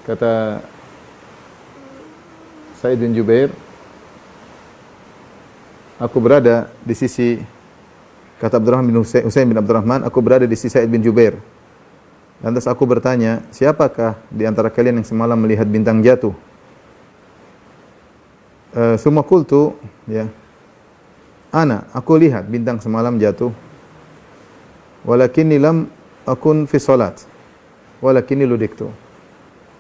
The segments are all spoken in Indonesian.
Kata Sa'id bin Jubair, aku berada di sisi, kata Abdurrahman bin Husain bin Abdurrahman, aku berada di sisi Sa'id bin Jubair. Lantas aku bertanya, siapakah di antara kalian yang semalam melihat bintang jatuh? Summa qultu, ya, aku lihat bintang semalam jatuh. Walakinni lam akun fi salat. Walakinni ludiktu.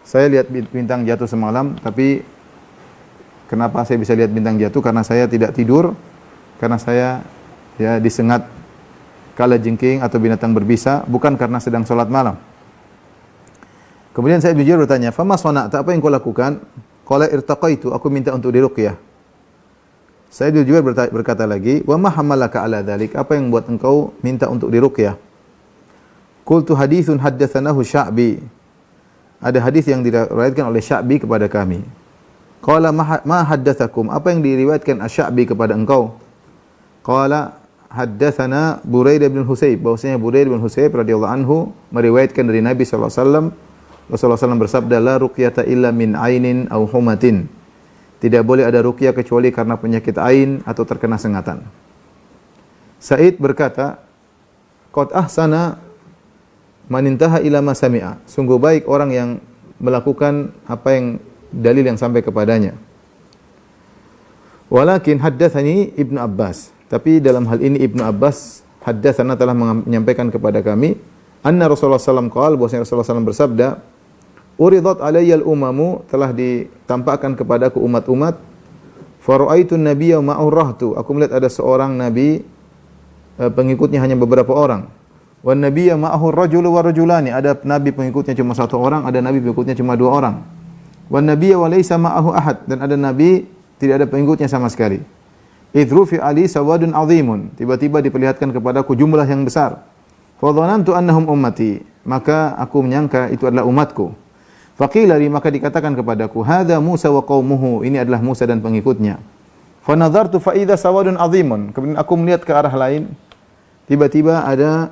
Saya lihat bintang jatuh semalam, tapi kenapa saya bisa lihat bintang jatuh? Karena saya tidak tidur, karena saya disengat kalajengking atau binatang berbisa, bukan karena sedang sholat malam. Kemudian saya bertanya, "Fama sana'ta, apa yang kau lakukan?" Qala irtaqaitu, aku minta untuk diruqyah. Saya juga berkata lagi, "Wa ma hamalaka ala dzalik?" Apa yang buat engkau minta untuk diruqyah? Qultu haditsun haddatsanahu Sya'bi. Ada hadis yang diriwayatkan oleh Sya'bi kepada kami. Qala ma haddatsakum? Apa yang diriwayatkan Asy-Sya'bi kepada engkau? Qala haddatsana Buraidah bin Husayb, bahwasanya Buraidah bin Husayb radhiyallahu anhu meriwayatkan dari Nabi sallallahu alaihi wasallam, Rasulullah SAW bersabda, la ruqyata illa min ainin aw humatin. Tidak boleh ada ruqyah kecuali karena penyakit ain atau terkena sengatan. Sa'id berkata, qad ahsana man intaha ila ma sami'a. Sungguh baik orang yang melakukan apa yang dalil yang sampai kepadanya. Walakin haddatsani Ibnu Abbas. Tapi dalam hal ini Ibnu Abbas haddatsana telah menyampaikan kepada kami, anna Rasulullah SAW qala, bahwasanya Rasulullah SAW bersabda, uridat alayyal umamu, telah ditampakkan kepadaku umat-umat, fara'aitun nabiyya ma'ahu rahtu, aku melihat ada seorang nabi, pengikutnya hanya beberapa orang. Wan nabiyya ma'ahu rajulu wa rajulani, ada nabi pengikutnya cuma satu orang, ada nabi pengikutnya cuma dua orang. Wan nabiyya wa laysa ma'ahu ahad, dan ada nabi tidak ada pengikutnya sama sekali. Idru fi ali sawadun azimun, tiba-tiba diperlihatkan kepadaku jumlah yang besar. Fa dhanantu annahum ummati, maka aku menyangka itu adalah umatku. Faqila li, maka dikatakan kepadaku, hadza Musa wa qaumuhu, ini adalah Musa dan pengikutnya. Fa nadhartu fa idza sawadun azimun, kemudian aku melihat ke arah lain, tiba-tiba ada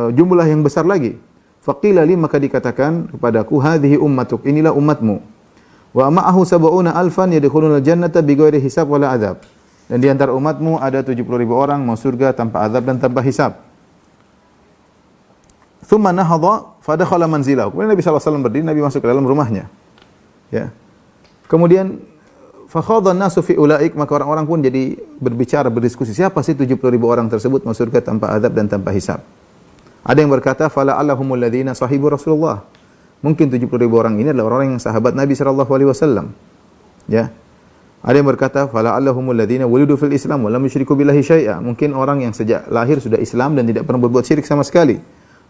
jumlah yang besar lagi. Faqila li, maka dikatakan kepadaku, hadhihi ummatuk, inilah umatmu. Wa ma'ahu sab'una alfan yadkhuluna al-jannata bighairi hisab wala adzab. Dan di antara umatmu ada 70.000 orang masuk surga tanpa azab dan tanpa hisab. Thumma nahadha fadakhala manzilahu. Kemudian Nabi sallallahu alaihi wasallam berdiri, Nabi masuk ke dalam rumahnya. Ya. Kemudian fa khadha an-nasu fi ulaik, maka orang-orang pun jadi berbicara, berdiskusi, siapa sih 70.000 orang tersebut masuk surga tanpa azab dan tanpa hisab? Ada yang berkata, fala allahumul ladzina sahibu Rasulullah. Mungkin 70.000 orang ini adalah orang yang sahabat Nabi sallallahu alaihi wasallam. Ya. Ada yang berkata, fala allahumul ladzina wulidu fil Islam wa lam yusyriku billahi syai'a. Mungkin orang yang sejak lahir sudah Islam dan tidak pernah berbuat syirik sama sekali.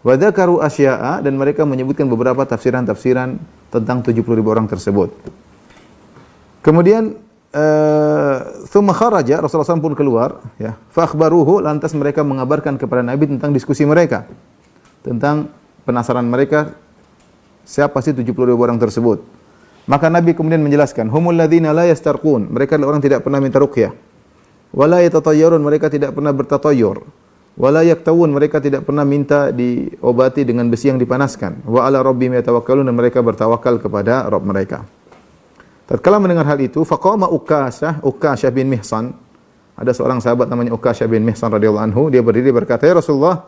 Wa dzakaru asya'a, dan mereka menyebutkan beberapa tafsiran-tafsiran tentang 70.000 orang tersebut. Kemudian thumma kharaja, Rasulullah SAW pun keluar, ya. Fa akhbaruhu, lantas mereka mengabarkan kepada Nabi tentang diskusi mereka, tentang penasaran mereka, siapa sih 70.000 orang tersebut. Maka Nabi kemudian menjelaskan, humul ladzina la yastarqun, mereka adalah orang tidak pernah minta ruqyah. Wala yatatayyarun, mereka tidak pernah bertatayyur. Wala yaktawun, mereka tidak pernah minta diobati dengan besi yang dipanaskan. Wa ala rabbihim yatawakkalun, dan mereka bertawakal kepada Rabb mereka. Tatkala mendengar hal itu, faqama Ukasyah bin Mihsan, ada seorang sahabat namanya Ukasyah bin Mihsan radhiyallahu anhu, dia berdiri berkata, ya Rasulullah,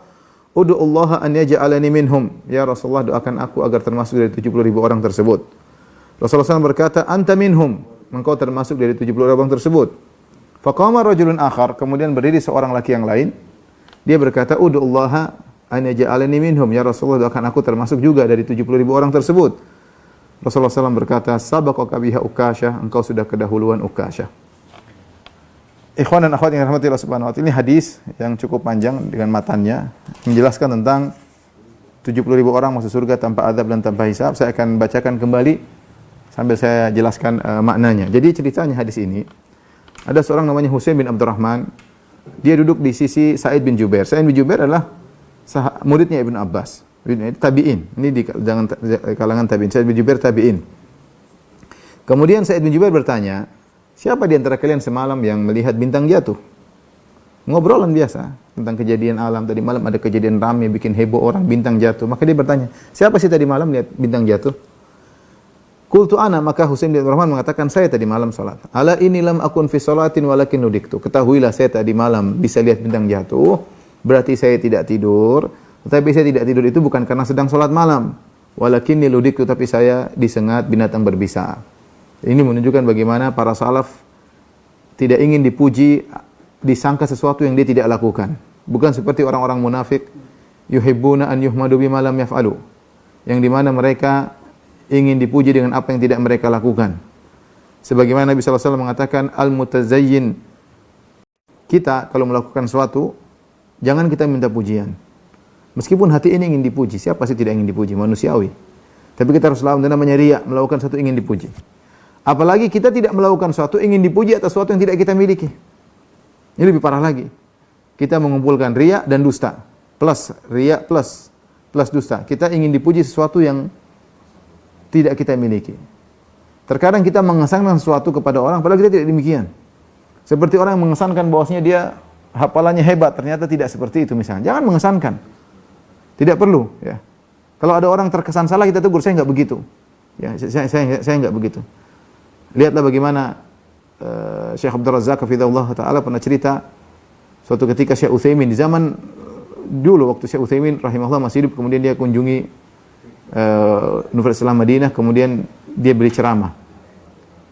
ud'ullaha an yaj'alani minhum. Ya Rasulullah, doakan aku agar termasuk dari 70.000 orang tersebut. Rasulullah SAW berkata, anta minhum, engkau termasuk dari 70 orang tersebut. Faqama rajulun akhar, kemudian berdiri seorang laki yang lain, dia berkata, ud'ullaha an yaj'alani minhum. Ya Rasulullah, doakan aku termasuk juga dari 70.000 orang tersebut. Rasulullah SAW berkata, sabaqaka biha Ukasyah, engkau sudah kedahuluan Ukasyah. Ikhwan dan akhwat yang dirahmati Allah Subhanahu wa taala, ini hadis yang cukup panjang dengan matannya, menjelaskan tentang 70.000 orang masuk surga tanpa azab dan tanpa hisab. Saya akan bacakan kembali sambil saya jelaskan maknanya. Jadi ceritanya hadis ini, ada seorang namanya Husain bin Abdurrahman, dia duduk di sisi Sa'id bin Jubair. Sa'id bin Jubair adalah muridnya Ibnu Abbas. Tabi'in. Ini di kalangan tabi'in. Sa'id bin Jubair tabi'in. Kemudian Sa'id bin Jubair bertanya, siapa di antara kalian semalam yang melihat bintang jatuh? Ngobrolan biasa tentang kejadian alam. Tadi malam ada kejadian ramai bikin heboh orang, bintang jatuh. Maka dia bertanya, siapa sih tadi malam lihat bintang jatuh? Qultu ana, maka Husain bin Abdurrahman mengatakan, saya tadi malam salat. Ala inni lam akun fi salatin walakin nudiktu. Ketahuilah saya tadi malam bisa lihat bintang jatuh, berarti saya tidak tidur. Tetapi saya tidak tidur itu bukan karena sedang salat malam. Walakin niludiktu, tapi saya disengat binatang berbisa. Ini menunjukkan bagaimana para salaf tidak ingin dipuji, disangka sesuatu yang dia tidak lakukan. Bukan seperti orang-orang munafik, yuhibbuna an yuhmadu bima lam yaf'alu. Yang di mana mereka ingin dipuji dengan apa yang tidak mereka lakukan. Sebagaimana Nabi sallallahu alaihi wasallam mengatakan, al-mutazayyin, kita kalau melakukan sesuatu jangan kita minta pujian. Meskipun hati ini ingin dipuji, siapa sih tidak ingin dipuji? Manusiawi. Tapi kita harus lawan, namanya riya, melakukan sesuatu ingin dipuji. Apalagi kita tidak melakukan sesuatu ingin dipuji atas sesuatu yang tidak kita miliki. Ini lebih parah lagi. Kita mengumpulkan riya dan dusta. Plus riya plus dusta. Kita ingin dipuji sesuatu yang tidak kita miliki. Terkadang kita mengesankan sesuatu kepada orang padahal kita tidak demikian. Seperti orang yang mengesankan bahwasanya dia hafalannya hebat, ternyata tidak seperti itu misalnya. Jangan mengesankan. Tidak perlu, ya. Kalau ada orang terkesan salah, kita tegur, saya enggak begitu. Ya, saya enggak begitu. Lihatlah bagaimana Syekh Abdul Razak hafizahullah taala pernah cerita suatu ketika Syekh Utsaimin di zaman dulu waktu Syekh Utsaimin rahimahullah masih hidup, kemudian dia kunjungi Universitas Islam Madinah, kemudian dia beri ceramah.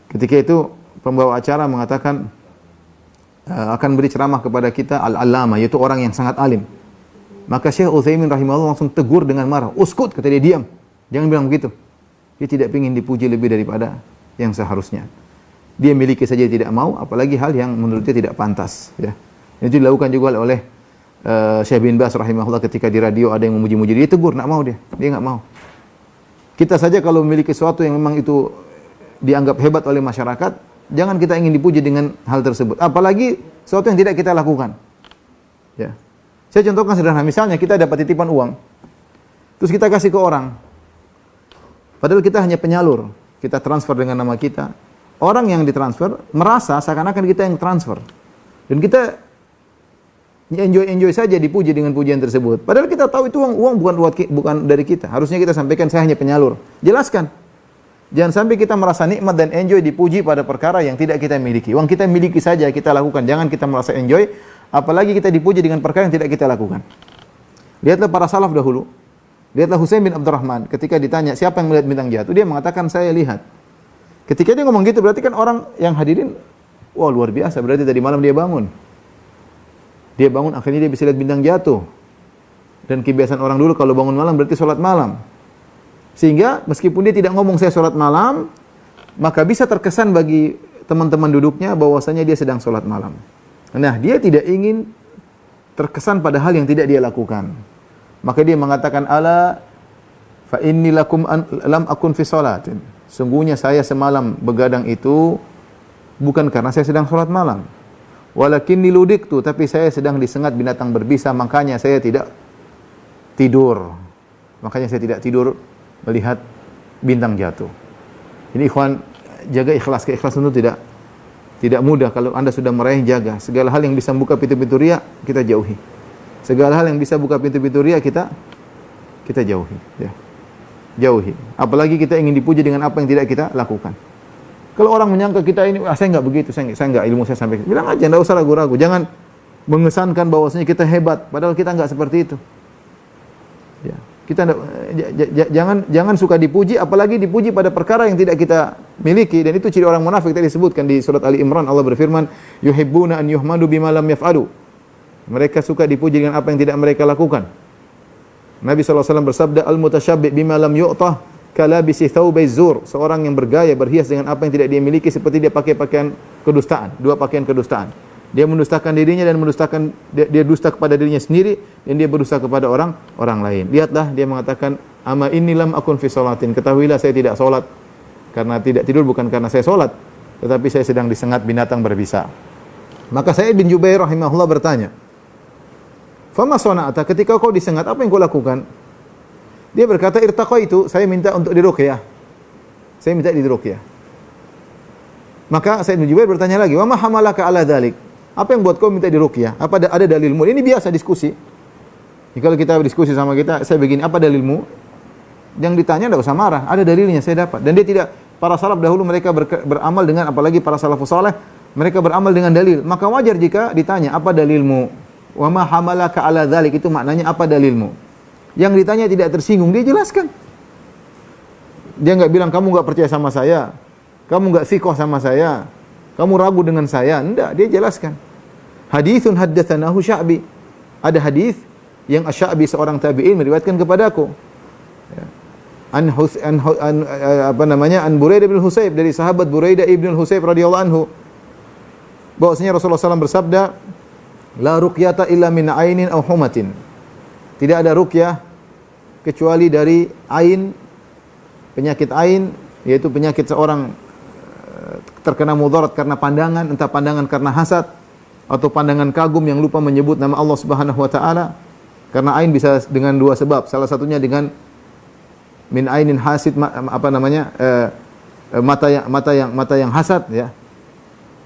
Ketika itu pembawa acara mengatakan akan beri ceramah kepada kita al-allama, yaitu orang yang sangat alim. Maka Syekh Utsaimin rahimahullah langsung tegur dengan marah. Uskut, kata dia, diam. Jangan bilang begitu. Dia tidak ingin dipuji lebih daripada yang seharusnya. Dia miliki saja tidak mau, apalagi hal yang menurut dia tidak pantas. Ya. Itu dilakukan juga oleh Syekh bin Baz rahimahullah ketika di radio ada yang memuji-muji dia, tegur, nak mau dia nggak mau. Kita saja kalau memiliki sesuatu yang memang itu dianggap hebat oleh masyarakat, jangan kita ingin dipuji dengan hal tersebut. Apalagi sesuatu yang tidak kita lakukan. Ya. Saya contohkan sederhana, misalnya kita dapat titipan uang, terus kita kasih ke orang, padahal kita hanya penyalur, kita transfer dengan nama kita. Orang yang ditransfer merasa seakan-akan kita yang transfer, dan kita enjoy saja dipuji dengan pujian tersebut. Padahal kita tahu itu uang bukan dari kita. Harusnya kita sampaikan, saya hanya penyalur. Jelaskan. Jangan sampai kita merasa nikmat dan enjoy dipuji pada perkara yang tidak kita miliki. Uang kita miliki saja, kita lakukan. Jangan kita merasa enjoy, apalagi kita dipuji dengan perkara yang tidak kita lakukan. Lihatlah para salaf dahulu. Lihatlah Husain bin Abdurrahman. Ketika ditanya, siapa yang melihat bintang jatuh? Dia mengatakan, saya lihat. Ketika dia ngomong gitu, berarti kan orang yang hadirin, wah luar biasa. Berarti tadi malam dia bangun. Dia bangun, akhirnya dia bisa lihat bintang jatuh. Dan kebiasaan orang dulu kalau bangun malam berarti sholat malam. Sehingga meskipun dia tidak ngomong saya sholat malam, maka bisa terkesan bagi teman-teman duduknya bahwasanya dia sedang sholat malam. Nah, dia tidak ingin terkesan pada hal yang tidak dia lakukan. Maka dia mengatakan, ala fa inni lakum lam akun fi sholatin. Sungguhnya saya semalam begadang itu bukan karena saya sedang sholat malam. Walakin niludiktu, tapi saya sedang disengat binatang berbisa, makanya saya tidak tidur. Makanya saya tidak tidur melihat bintang jatuh. Ini ikhwan, jaga ikhlas. Keikhlasan itu tidak mudah. Kalau Anda sudah meraih, jaga. Segala hal yang bisa buka pintu-pintu riya, kita jauhi. Segala hal yang bisa buka pintu-pintu riya, kita jauhi. Ya. Jauhi. Apalagi kita ingin dipuji dengan apa yang tidak kita lakukan. Kalau orang menyangka kita ini, saya enggak begitu, saya enggak, ilmu saya sampai. Bilang aja, enggak usah ragu-ragu. Jangan mengesankan bahwasanya kita hebat, padahal kita enggak seperti itu. Ya. Kita jangan suka dipuji, apalagi dipuji pada perkara yang tidak kita miliki, dan itu ciri orang munafik tadi disebutkan di surat Ali Imran. Allah berfirman, yuhibbuna an yuhmadu bima lam yaf'alu. Mereka suka dipuji dengan apa yang tidak mereka lakukan. Nabi SAW bersabda, al-mutasyabbi' bima lam yu'tah kalabisi thawbai zur. Seorang yang bergaya, berhias dengan apa yang tidak dia miliki, seperti dia pakai pakaian kedustaan, dua pakaian kedustaan. Dia mendustakan dirinya dan dia dusta kepada dirinya sendiri, dan dia berdusta kepada orang lain. Lihatlah, dia mengatakan, ama inni lam akun fi sholatin. Ketahuilah saya tidak salat karena tidak tidur, bukan karena saya salat, tetapi saya sedang disengat binatang berbisa. Maka Sa'id bin Jubair rahimahullah bertanya, fama sona'ata, ketika kau disengat, apa yang kau lakukan? Dia berkata, irtaqaitu, saya minta untuk diruqyah. Saya minta diruqyah. Maka Sa'id bin Jubair bertanya lagi, wa ma hamalaka ala dzalik? Apa yang buat kau minta diruqyah? Apa ada dalilmu? Ini biasa diskusi. Kalau kita diskusi sama kita, saya begini, apa dalilmu? Yang ditanya tidak usah marah, ada dalilnya, saya dapat. Dan dia tidak, para salaf dahulu mereka beramal dengan, apalagi para salafus saleh, mereka beramal dengan dalil. Maka wajar jika ditanya, apa dalilmu? Wa ma hamalaka ala dzalik, itu maknanya apa dalilmu? Yang ditanya tidak tersinggung, dia jelaskan. Dia enggak bilang kamu enggak percaya sama saya, kamu enggak thiqah sama saya, kamu ragu dengan saya. Enggak, dia jelaskan. Haditsun haddatsanahu Sya'bi. Ada hadis yang Asy-Sya'bi seorang tabi'in meriwayatkan kepadaku. Ya. An Buraidah bin Husayb, dari sahabat Buraidah ibn Husayb radhiyallahu anhu, bahwasanya Rasulullah SAW bersabda, la ruqyata illa min ainin aw humatin. Tidak ada ruqyah kecuali dari ain, penyakit ain, yaitu penyakit seorang terkena mudarat karena pandangan, entah pandangan karena hasad atau pandangan kagum yang lupa menyebut nama Allah Subhanahu wa taala. Karena ain bisa dengan dua sebab, salah satunya dengan min ainin hasid, mata yang hasad, ya.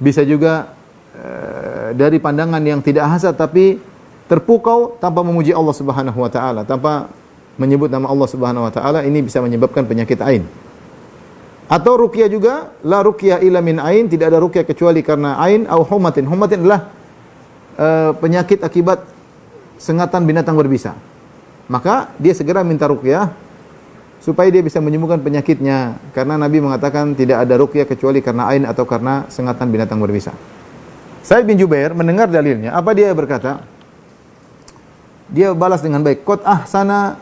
Bisa juga dari pandangan yang tidak hasad tapi terpukau tanpa memuji Allah Subhanahu wa taala, tanpa menyebut nama Allah Subhanahu wa taala, ini bisa menyebabkan penyakit ain. Atau ruqyah juga, la ruqyah illa min ain, tidak ada ruqyah kecuali karena ain, au humatin. Humatin adalah penyakit akibat sengatan binatang berbisa. Maka dia segera minta ruqyah supaya dia bisa menyembuhkan penyakitnya, karena Nabi mengatakan tidak ada ruqyah kecuali karena ain atau karena sengatan binatang berbisa. Sa'id bin Jubair mendengar dalilnya, apa dia berkata? Dia balas dengan baik. Qad ahsana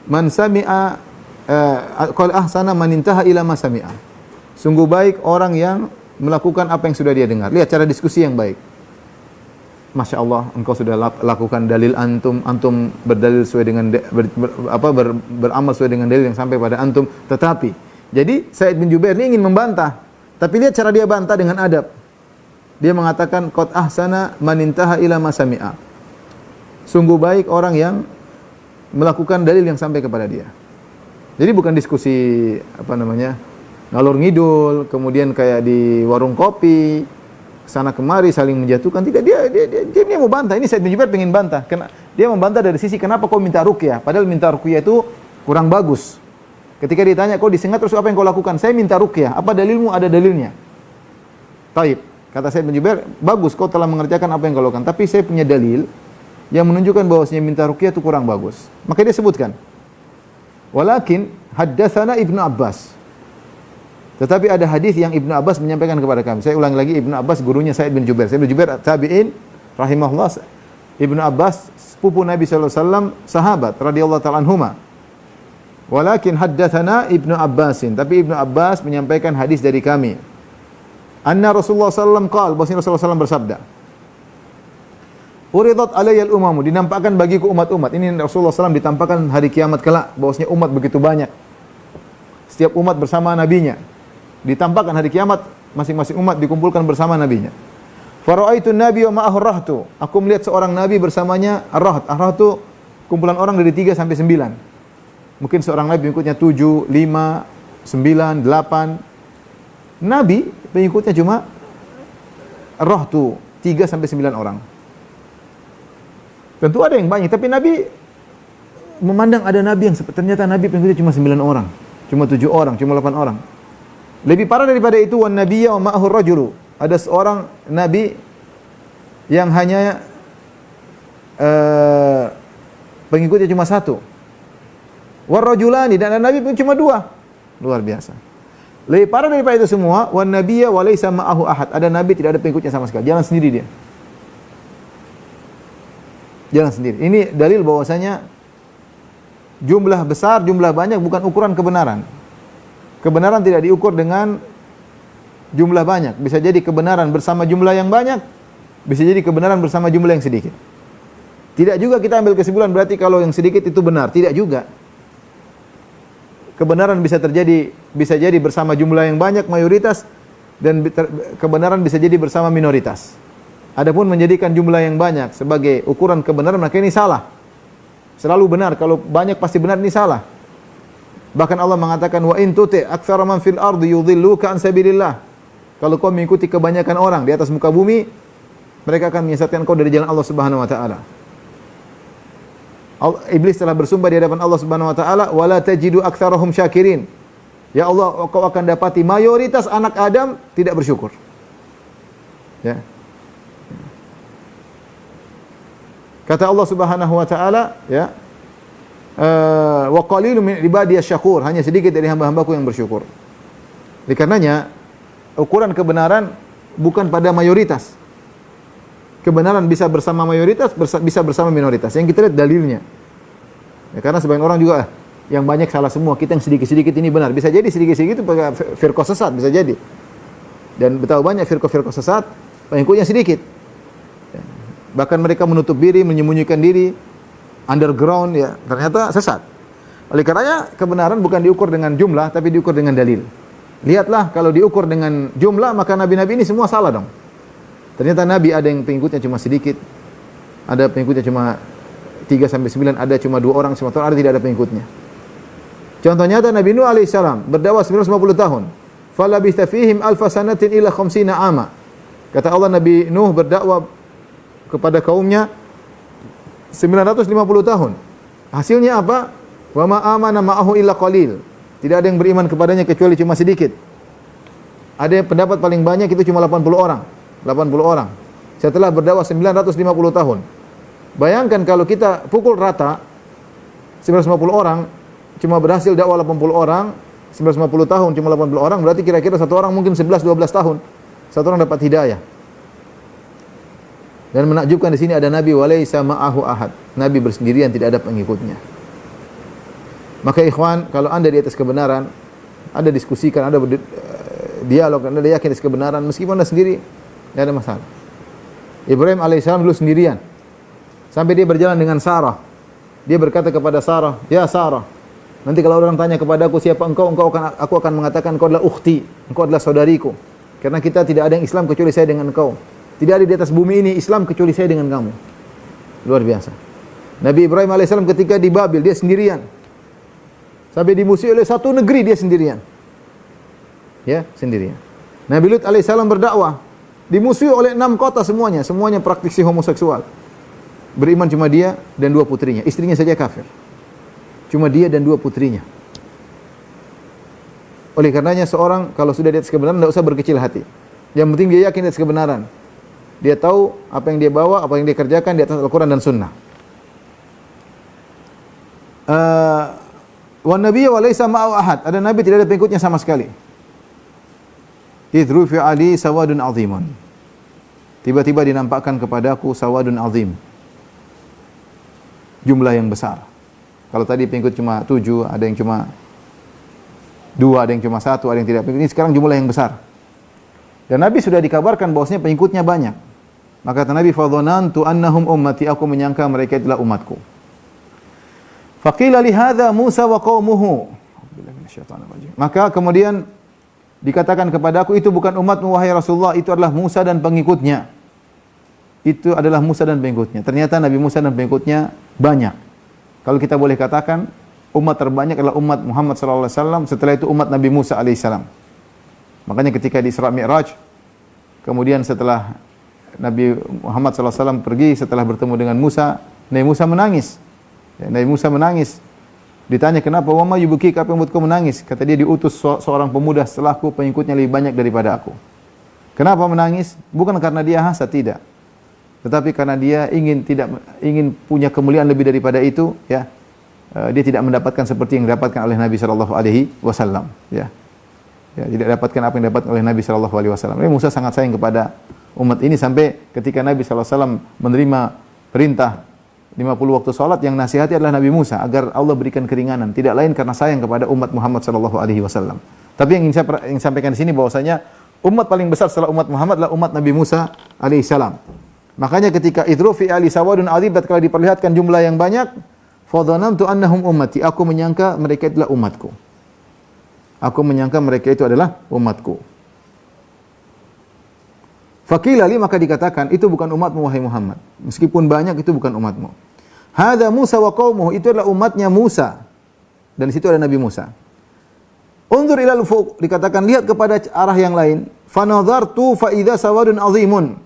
man sami'a, qad ahsana man intaha ila ma sami'a. Sungguh baik orang yang melakukan apa yang sudah dia dengar. Lihat cara diskusi yang baik. Masya Allah, engkau sudah lakukan dalil antum berdalil sesuai dengan beramal sesuai dengan dalil yang sampai pada antum. Tetapi, jadi Sa'id bin Jubair ini ingin membantah, tapi lihat cara dia bantah dengan adab. Dia mengatakan qad ahsana man intaha ila ma sami'a. Sungguh baik orang yang melakukan dalil yang sampai kepada dia. Jadi bukan diskusi ngalor ngidul, kemudian kayak di warung kopi, sana kemari saling menjatuhkan. Tidak, dia mau bantah. Ini Sa'id bin Jubair pengen bantah. Dia membantah dari sisi kenapa kau minta ruqyah, padahal minta ruqyah itu kurang bagus. Ketika ditanya kau disengat terus apa yang kau lakukan? Saya minta ruqyah. Apa dalilmu? Ada dalilnya. Taib. Kata Sa'id bin Jubair, bagus kau telah mengerjakan apa yang kau lakukan, tapi saya punya dalil yang menunjukkan bahwasanya minta ruqyah itu kurang bagus. Maka dia sebutkan, walakin haddatsana Ibnu Abbas. Tetapi ada hadis yang Ibnu Abbas menyampaikan kepada kami. Saya ulangi lagi, Ibnu Abbas gurunya Sa'id bin Jubair. Sa'id bin Jubair tabi'in rahimahullah. Ibnu Abbas sepupu Nabi sallallahu alaihi wasallam, sahabat radhiyallahu ta'ala anhuma. Walakin haddatsana Ibnu Abbasin, tapi Ibnu Abbas menyampaikan hadis dari kami. Anna Rasulullah sallallahu alaihi wasallam qaal, bahwasanya Rasulullah sallallahu bersabda, uridat alayyal umamu, dinampakkan bagiku umat-umat. Ini Rasulullah sallallahu ditampakkan hari kiamat kelak, bahwasanya umat begitu banyak. Setiap umat bersama nabinya. Ditampakkan hari kiamat, masing-masing umat dikumpulkan bersama nabinya. Fara'aitu an-nabiy wa ma'ahu ar-rahtu. Aku melihat seorang nabi bersamanya ar-raht. Ar-raht itu kumpulan orang dari 3 sampai 9. Mungkin seorang nabi pengikutnya 7, 5, 9, 8. Nabi pengikutnya cuma ar-rahtu 3 sampai 9 orang. Tentu ada yang banyak, tapi Nabi memandang ada nabi yang ternyata nabi pengikutnya cuma 9 orang, cuma 7 orang, cuma 8 orang. Lebih parah daripada itu, wan nabiyya wa ma'ahu rajulu. Ada seorang nabi yang hanya pengikutnya cuma 1. War rajulani, dan ada nabi pun cuma 2. Luar biasa. Lebih parah daripada itu semua, wan nabiyya wa laisa ma'ahu ahad. Ada nabi tidak ada pengikutnya sama sekali, jalan sendiri dia. Jalan sendiri. Ini dalil bahwasanya jumlah besar, jumlah banyak bukan ukuran kebenaran. Kebenaran tidak diukur dengan jumlah banyak. Bisa jadi kebenaran bersama jumlah yang banyak, bisa jadi kebenaran bersama jumlah yang sedikit. Tidak juga kita ambil kesimpulan berarti kalau yang sedikit itu benar. Tidak juga. Kebenaran bisa terjadi, bisa jadi bersama jumlah yang banyak, mayoritas, dan kebenaran bisa jadi bersama minoritas. Adapun menjadikan jumlah yang banyak sebagai ukuran kebenaran, maka ini salah. Selalu benar, kalau banyak pasti benar, ini salah. Bahkan Allah mengatakan, wa in tuti aktsara man fil ardi yudhilluka an sabilillah. Kalau kau mengikuti kebanyakan orang di atas muka bumi, mereka akan menyesatkan kau dari jalan Allah Subhanahu wa taala. Iblis telah bersumpah di hadapan Allah Subhanahu wa taala, wala tajidu aktsarahum syakirin. Ya Allah, kau akan dapati mayoritas anak Adam tidak bersyukur. Ya. Kata Allah Subhanahu wa taala, ya. Wa qalilun min ibadiyasy syakur, hanya sedikit dari hamba-hambaku yang bersyukur. Oleh karenanya, ukuran kebenaran bukan pada mayoritas. Kebenaran bisa bersama mayoritas, bisa bersama minoritas. Yang kita lihat dalilnya. Ya, karena sebagian orang juga yang banyak salah semua, kita yang sedikit-sedikit ini benar. Bisa jadi sedikit-sedikit itu firqah sesat, bisa jadi. Dan betapa banyak firqah-firqah sesat, pengikutnya sedikit. Ya. Bahkan mereka menutup diri, menyembunyikan diri, underground, ya, ternyata sesat. Oleh karenanya kebenaran bukan diukur dengan jumlah, tapi diukur dengan dalil. Lihatlah, kalau diukur dengan jumlah, maka nabi-nabi ini semua salah dong. Ternyata nabi ada yang pengikutnya cuma sedikit, ada pengikutnya cuma 3-9, ada cuma 2 orang, ada tidak ada pengikutnya. Contoh nyata Nabi Nuh alaihissalam berdakwah 950 tahun. Falabitha fihim alfa sanatin ila khamsina ama. Kata Allah, Nabi Nuh berdakwah kepada kaumnya 950 tahun. Hasilnya apa? Wa ma amana ma'ahu illa qalil. Tidak ada yang beriman kepadanya kecuali cuma sedikit. Ada yang pendapat paling banyak itu cuma 80 orang. 80 orang. Setelah berdakwah 950 tahun. Bayangkan kalau kita pukul rata 950 orang cuma berhasil dakwah 80 orang, 950 tahun cuma 80 orang, berarti kira-kira satu orang mungkin 11-12 tahun. Satu orang dapat hidayah. Dan menakjubkan di sini ada nabi walaisa ma'ahu ahad. Nabi bersendirian, tidak ada pengikutnya. Maka ikhwan, kalau Anda di atas kebenaran, Anda diskusikan, Anda dialog, Anda yakin atas kebenaran, meskipun Anda sendiri, tidak ada masalah. Ibrahim alaihissalam dulu sendirian. Sampai dia berjalan dengan Sarah. Dia berkata kepada Sarah, "Ya Sarah, nanti kalau orang tanya kepadaku siapa engkau, aku akan mengatakan engkau adalah ukhti, engkau adalah saudariku. Karena kita tidak ada yang Islam kecuali saya dengan engkau. Tidak ada di atas bumi ini Islam kecuali saya dengan kamu." Luar biasa. Nabi Ibrahim alaihissalam ketika di Babil, dia sendirian. Sampai dimusuhi oleh satu negeri, dia sendirian. Ya, sendirian. Nabi Lut alaihissalam berdakwah, dimusuhi oleh 6 kota semuanya praktisi homoseksual. Beriman cuma dia dan 2 putrinya. Istrinya saja kafir. Cuma dia dan 2 putrinya. Oleh karenanya seorang kalau sudah di atas kebenaran tidak usah berkecil hati. Yang penting dia yakin di atas kebenaran. Dia tahu apa yang dia bawa, apa yang dia kerjakan di atas Al-Quran dan Sunnah. Wan nabiyyu wa laysa ma'ahu ahad. Ada nabi tidak ada pengikutnya sama sekali. Idh rufi ali sawadun azimun. Tiba-tiba dinampakkan kepadaku sawadun azim. Jumlah yang besar. Kalau tadi pengikut cuma 7, ada yang cuma 2, ada yang cuma 1, ada yang tidak pengikut. Ini sekarang jumlah yang besar. Dan Nabi sudah dikabarkan bahwasanya pengikutnya banyak. Maka kata Nabi, "Fadhanantu annahum ummati," aku menyangka mereka adalah umatku. Faqila li hadza Musa wa qaumuhu. Maka kemudian dikatakan kepadaku, itu bukan umatmu wahai Rasulullah, itu adalah Musa dan pengikutnya. Itu adalah Musa dan pengikutnya. Ternyata Nabi Musa dan pengikutnya banyak. Kalau kita boleh katakan, umat terbanyak adalah umat Muhammad sallallahu alaihi wasallam, setelah itu umat Nabi Musa alaihissalam. Makanya ketika di Isra Mi'raj, kemudian setelah Nabi Muhammad sallallahu alaihi wasallam pergi setelah bertemu dengan Musa, Nabi Musa menangis. Ya, Nabi Musa menangis. Ditanya kenapa? "Wa ma yubkika, apa yang membuat kau menangis?" Kata dia, diutus seorang pemuda setelahku, pengikutnya lebih banyak daripada aku. Kenapa menangis? Bukan karena dia hasad, tidak. Tetapi karena dia ingin punya kemuliaan lebih daripada itu, ya. Dia tidak mendapatkan seperti yang didapatkan oleh Nabi sallallahu alaihi wasallam, ya. Ya, tidak dapatkan apa yang didapatkan oleh Nabi sallallahu alaihi wasallam. Nabi Musa sangat sayang kepada umat ini sampai ketika Nabi sallallahu alaihi wasallam menerima perintah 50 waktu salat, yang nasihati adalah Nabi Musa agar Allah berikan keringanan, tidak lain karena sayang kepada umat Muhammad sallallahu alaihi wasallam. Tapi yang ingin saya sampaikan di sini bahwasanya umat paling besar setelah umat Muhammad adalah umat Nabi Musa alaihissalam. Makanya ketika idrufi ali sawadun adzim, tatkala diperlihatkan jumlah yang banyak, fadhanantu annahum ummati, aku menyangka mereka adalah umatku. Aku menyangka mereka itu adalah umatku. Faqila li, maka dikatakan, itu bukan umatmu wahai Muhammad. Meskipun banyak, itu bukan umatmu. Hadza Musa wa qaumuhu, itu adalah umatnya Musa. Dan di situ ada Nabi Musa. Unzur ilal fuq, dikatakan lihat kepada arah yang lain. Fanadhartu fa idza sawadun azimun.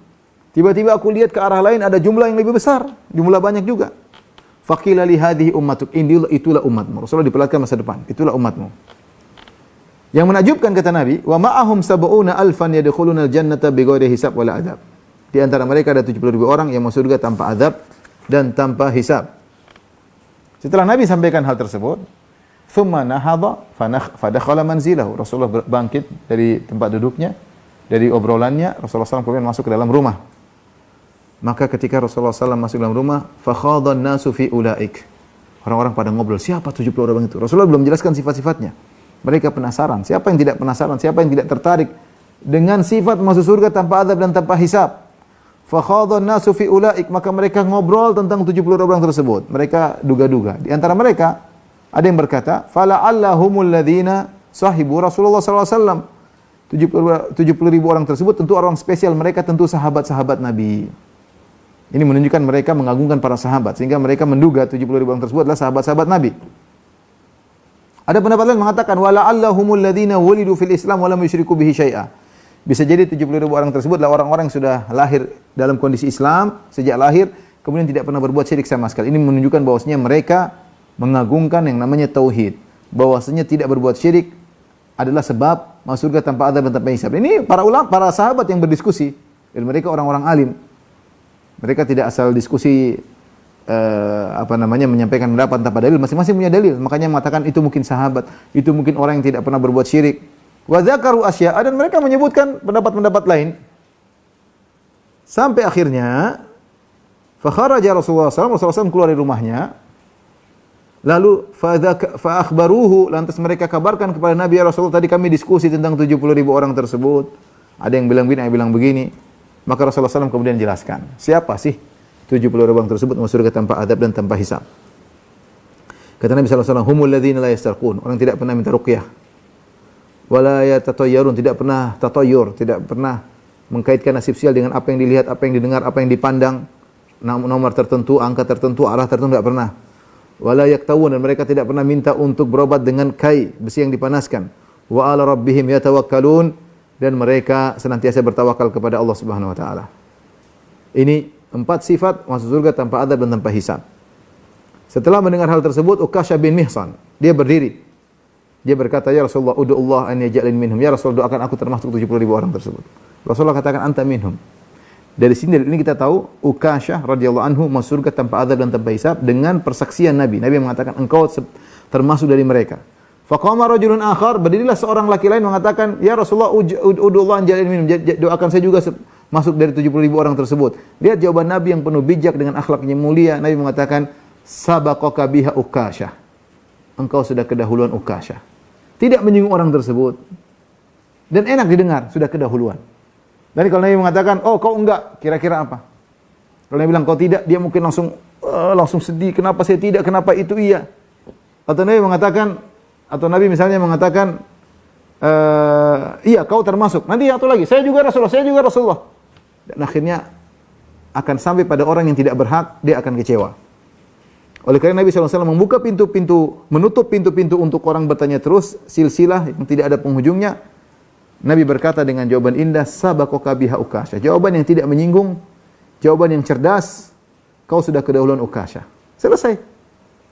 Tiba-tiba aku lihat ke arah lain, ada jumlah yang lebih besar, jumlah banyak juga. Faqila li hadhihi ummatuk, itulah umatmu. Rasulullah diperlihatkan masa depan, itulah umatmu. Yang menakjubkan kata Nabi, wa ma'ahum sab'una alfan yadkhuluna al-jannata bighairi hisab wala adab. Di antara mereka ada 70.000 orang yang masuk surga tanpa adab dan tanpa hisab. Setelah Nabi sampaikan hal tersebut, thumma nahadha fadakhala manzilahu. Rasulullah bangkit dari tempat duduknya, dari obrolannya, Rasulullah SAW kemudian masuk ke dalam rumah. Maka ketika Rasulullah SAW masuk ke dalam rumah, fakhadhan nasu fi ulaik. Orang-orang pada ngobrol, siapa 70 orang itu? Rasulullah belum jelaskan sifat-sifatnya. Mereka penasaran. Siapa yang tidak penasaran? Siapa yang tidak tertarik dengan sifat masuk surga tanpa adab dan tanpa hisab? Fakhadhan nasu fi ulaik, maka mereka ngobrol tentang 70 orang tersebut. Mereka duga-duga. Di antara mereka ada yang berkata, fala'allahumul ladzina sahibu Rasulullah sallallahu alaihi wasallam. 70.000 orang tersebut tentu orang spesial, mereka tentu sahabat-sahabat Nabi. Ini menunjukkan mereka mengagungkan para sahabat sehingga mereka menduga 70.000 orang tersebut adalah sahabat-sahabat Nabi. Ada pendapat lain mengatakan wala'allahumul ladzina wulidu fil Islam wa lam yusyriku bihi syai'a. Bisa jadi 70.000 orang tersebut adalah orang-orang yang sudah lahir dalam kondisi Islam sejak lahir kemudian tidak pernah berbuat syirik sama sekali. Ini menunjukkan bahwasanya mereka mengagungkan yang namanya tauhid. Bahwasanya tidak berbuat syirik adalah sebab masuk surga tanpa adab dan tanpa hisab. Ini para ulama, para sahabat yang berdiskusi dan mereka orang-orang alim. Mereka tidak asal diskusi menyampaikan pendapat tanpa dalil, masing-masing punya dalil. Makanya mengatakan itu mungkin sahabat, itu mungkin orang yang tidak pernah berbuat syirik. Wa dzakaru asya'a, dan mereka menyebutkan pendapat-pendapat lain. Sampai akhirnya fa kharaja Rasulullah SAW keluar dari rumahnya. Lalu fa akhbaruhu, lantas mereka kabarkan kepada Nabi, ya Rasulullah, tadi kami diskusi tentang 70.000 orang tersebut. Ada yang bilang begini, ada yang bilang begini. Maka Rasulullah SAW kemudian jelaskan, siapa sih 70 orang tersebut masuk surga tanpa adab dan tanpa hisab. Kata Nabi SAW, humul ladzina la yastarqun, orang tidak pernah minta ruqyah. Wala yatatayyarun, tidak pernah tatayyur, tidak pernah mengkaitkan nasib sial dengan apa yang dilihat, apa yang didengar, apa yang dipandang, nomor tertentu, angka tertentu, arah tertentu, tidak pernah. Wala yaktawun, dan mereka tidak pernah minta untuk berobat dengan kai, besi yang dipanaskan. Wa ala rabbihim yatawakkalun, dan mereka senantiasa bertawakal kepada Allah Subhanahu wa taala. Ini 4 sifat masuk surga tanpa adab dan tanpa hisab. Setelah mendengar hal tersebut, Uqashah bin Mihsan, dia berdiri. Dia berkata, ya Rasulullah, ud'ullah an yaj'alin minhum. Ya Rasulullah, doakan aku termasuk 70.000 orang tersebut. Rasulullah katakan, anta minhum. Dari sini kita tahu Uqashah radhiyallahu anhu masuk surga tanpa adab dan tanpa hisab dengan persaksian Nabi. Nabi mengatakan, engkau termasuk dari mereka. Faqama rajulun akhar, berdirilah seorang laki lain mengatakan, ya Rasulullah, ud'ullah an yaj'alin minhum. Doakan saya juga masuk dari 70.000 orang tersebut. Lihat jawaban Nabi yang penuh bijak dengan akhlaknya mulia. Nabi mengatakan, sabaqaka biha Uqashah. Engkau sudah kedahuluan Uqashah. Tidak menyinggung orang tersebut. Dan enak didengar, sudah kedahuluan. Dan kalau Nabi mengatakan, oh kau enggak, kira-kira apa? Kalau Nabi bilang kau tidak, dia mungkin langsung sedih. Kenapa saya tidak? Kenapa itu iya? Atau Nabi misalnya mengatakan, iya kau termasuk. Nanti atau lagi, saya juga Rasulullah. Dan akhirnya akan sampai pada orang yang tidak berhak, dia akan kecewa. Oleh karena Nabi SAW membuka pintu-pintu, menutup pintu-pintu untuk orang bertanya terus, silsilah yang tidak ada penghujungnya. Nabi berkata dengan jawaban indah, sabaqaka biha Uqashah. Jawaban yang tidak menyinggung, jawaban yang cerdas, kau sudah kedahuluan Uqashah. Selesai.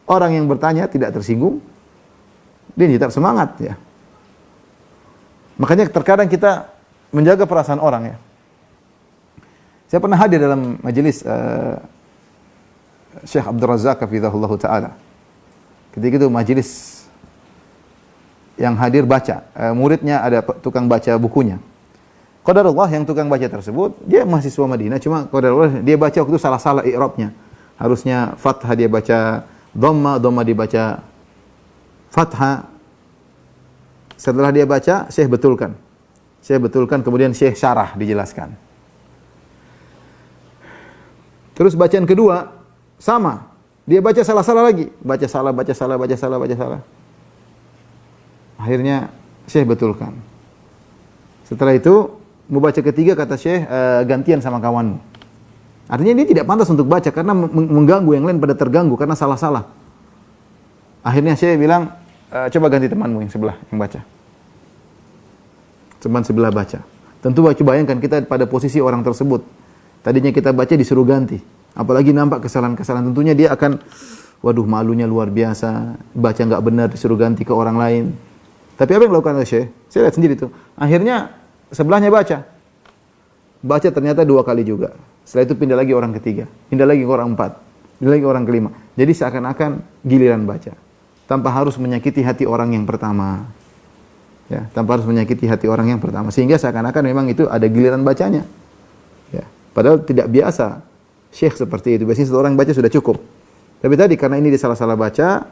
Orang yang bertanya tidak tersinggung, dia tetap semangat ya. Makanya terkadang kita menjaga perasaan orang ya. Saya pernah hadir dalam majelis Syekh Abdul Razak hafizahullah taala. Ketika itu majelis yang hadir baca, muridnya ada tukang baca bukunya. Qadarullah yang tukang baca tersebut, dia mahasiswa Madinah, cuma qadarullah dia baca waktu itu salah-salah i'rabnya. Harusnya fathah dia baca dhamma, dhamma dia baca fathah. Setelah dia baca, Syekh betulkan, kemudian Syekh syarah, dijelaskan. Terus bacaan kedua, sama. Dia baca salah-salah lagi. Baca salah. Akhirnya Syekh betulkan. Setelah itu, mau baca ketiga, kata Syekh, gantian sama kawanmu. Artinya dia tidak pantas untuk baca, karena mengganggu, yang lain pada terganggu, karena salah-salah. Akhirnya Syekh bilang, coba ganti temanmu yang sebelah, yang baca. Teman sebelah baca. Tentu bayangkan kita pada posisi orang tersebut. Tadinya kita baca disuruh ganti. Apalagi nampak kesalahan-kesalahan. Tentunya dia akan, waduh malunya luar biasa. Baca nggak benar disuruh ganti ke orang lain. Tapi apa yang dilakukan oleh Syekh? Saya lihat sendiri tuh. Akhirnya sebelahnya baca. Baca ternyata 2 kali juga. Setelah itu pindah lagi orang ketiga, pindah lagi ke orang 4, pindah lagi ke orang kelima. Jadi seakan-akan giliran baca. Tanpa harus menyakiti hati orang yang pertama. Ya, tanpa harus menyakiti hati orang yang pertama. Sehingga seakan-akan memang itu ada giliran bacanya. Ya, padahal tidak biasa Syekh seperti itu. Biasanya satu orang baca sudah cukup. Tapi tadi karena ini dia salah-salah baca,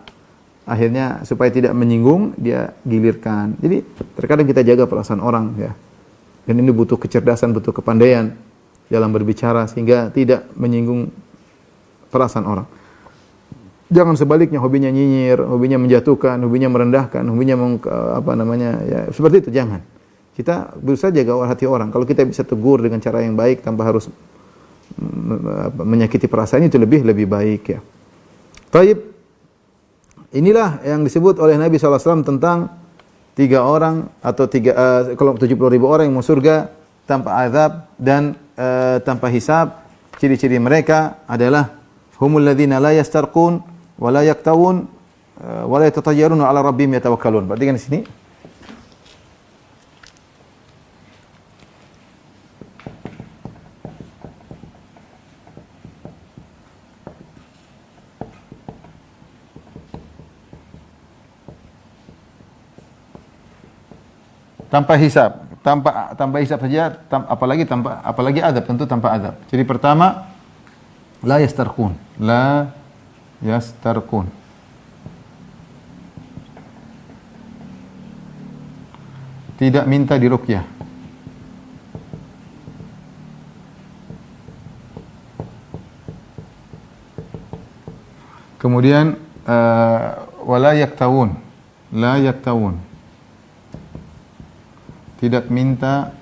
akhirnya supaya tidak menyinggung, dia gilirkan. Jadi terkadang kita jaga perasaan orang, ya. Dan ini butuh kecerdasan, butuh kepandaian dalam berbicara sehingga tidak menyinggung perasaan orang. Jangan sebaliknya hobinya nyinyir, hobinya menjatuhkan, hobinya merendahkan, hobinya seperti itu jangan. Kita berusaha jaga hati orang. Kalau kita bisa tegur dengan cara yang baik tanpa harus menyakiti perasaan, itu lebih baik, ya. Taib, inilah yang disebut oleh Nabi SAW tentang 3 orang atau 70.000 orang yang mau surga tanpa azab dan tanpa hisab. Ciri-ciri mereka adalah humul ladzina la yastarqun wa la yaktawun wa la yatatayyarun ala rabbihim yatawakkalun. Perhatikan di sini. Tanpa hisab, tanpa hisab saja, apalagi adab, tentu tanpa adab. Jadi pertama, la yastarqun, la yastarqun. Tidak minta diruqyah. Kemudian wala yaktawun, la yaktawun. Tidak minta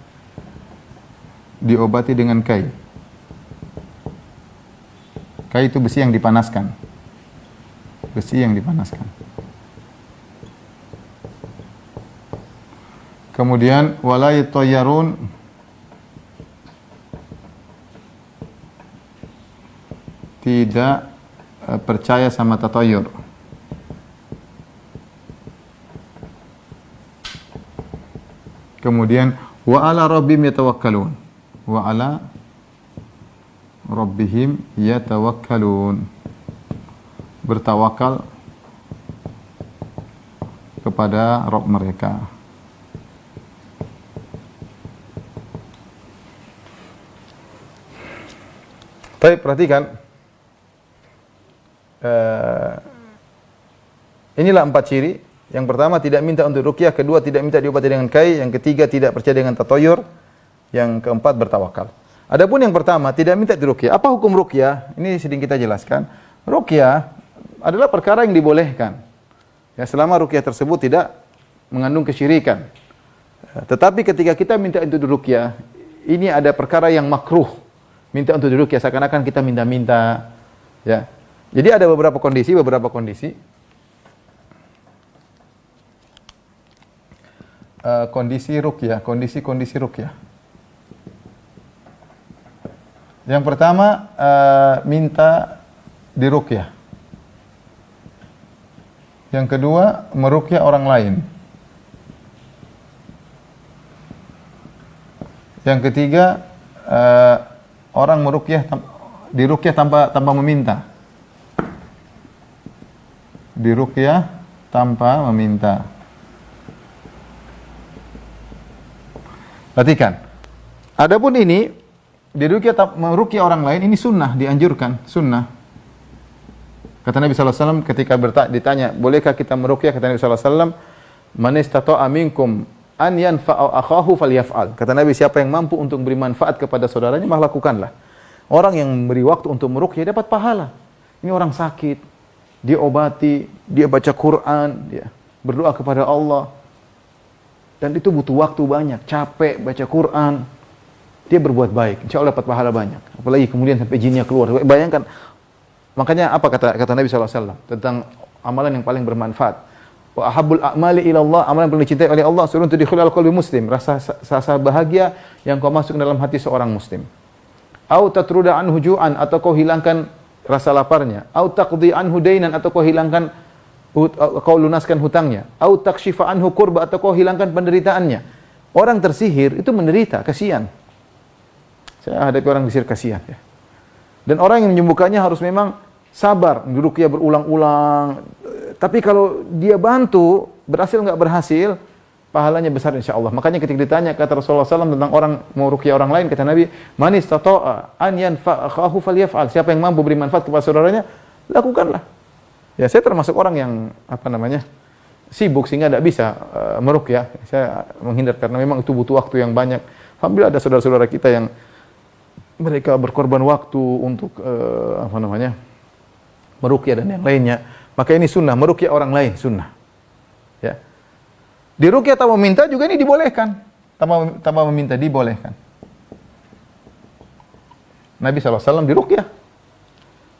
diobati dengan kai. Kai itu besi yang dipanaskan. Besi yang dipanaskan. Kemudian wala yatayyarun, tidak percaya sama tatayyur. Kemudian wa ala rabbihim yatawakkalun. Wa ala rabbihim yatawakkalun. Bertawakal kepada Rabb mereka. Baik, perhatikan. Inilah 4 ciri. Yang pertama, tidak minta untuk ruqyah. Kedua, tidak minta diobati dengan kai. Yang ketiga, tidak percaya dengan tatoyur. Yang keempat, bertawakal. Adapun yang pertama, tidak minta diruqyah. Apa hukum ruqyah? Ini sedang kita jelaskan. Ruqyah adalah perkara yang dibolehkan. Ya, selama ruqyah tersebut tidak mengandung kesyirikan. Tetapi ketika kita minta untuk diruqyah, ini ada perkara yang makruh. Minta untuk diruqyah, seakan-akan kita minta-minta. Ya. Jadi ada beberapa kondisi. Kondisi ruqyah, kondisi ruqyah. Yang pertama, minta diruqyah. Yang kedua, meruqyah orang lain. Yang ketiga, orang diruqyah tanpa meminta. Diruqyah tanpa meminta. Perhatikan. Adapun ini meruqyah orang lain, ini sunnah, dianjurkan, sunnah. Kata Nabi SAW ketika ditanya, bolehkah kita meruqyah? Kata Nabi SAW, man istata'a minkum an yanfa'a akhahu falyaf'al. Kata Nabi, siapa yang mampu untuk beri manfaat kepada saudaranya, maka lakukanlah. Orang yang memberi waktu untuk meruqyah dapat pahala. Ini orang sakit, dia obati, dia baca Quran, dia berdoa kepada Allah. Dan itu butuh waktu banyak, capek baca Quran. Dia berbuat baik, insya Allah dapat pahala banyak. Apalagi kemudian sampai jinnya keluar. Bayangkan, makanya apa kata Nabi SAW tentang amalan yang paling bermanfaat. Wa ahabbul a'mali ila Allah, amalan yang paling dicintai oleh Allah, surun tudkhilul qalbi muslim, rasa bahagia yang kau masuk dalam hati seorang muslim. Au tatruda anhu ju'an, atau kau hilangkan rasa laparnya. Au taqdi anhu dainan, atau kau hilangkan kau lunaskan hutangnya, au takshifa anhu kurba, atau kau hilangkan penderitaannya. Orang tersihir itu menderita, kasihan. Saya hadapi orang disihir, kasihan ya. Dan orang yang menyembuhkannya harus memang sabar, ruqyah berulang-ulang. Tapi kalau dia bantu, berhasil nggak berhasil, pahalanya besar insya Allah. Makanya ketika ditanya kata Rasulullah SAW tentang orang mau ruqyah orang lain, kata Nabi, man istata'a an yanfa'a akhahu falyaf'al. Siapa yang mampu beri manfaat kepada saudaranya, lakukanlah. Ya, saya termasuk orang yang sibuk sehingga tidak bisa meruqyah. Saya menghindar karena memang itu butuh waktu yang banyak. Alhamdulillah ada saudara-saudara kita yang mereka berkorban waktu untuk meruqyah dan yang lainnya. Maka ini sunnah, meruqyah orang lain sunnah. Ya. Diruqyah tanpa meminta juga ini dibolehkan. Tanpa meminta dibolehkan. Nabi SAW diruqyah.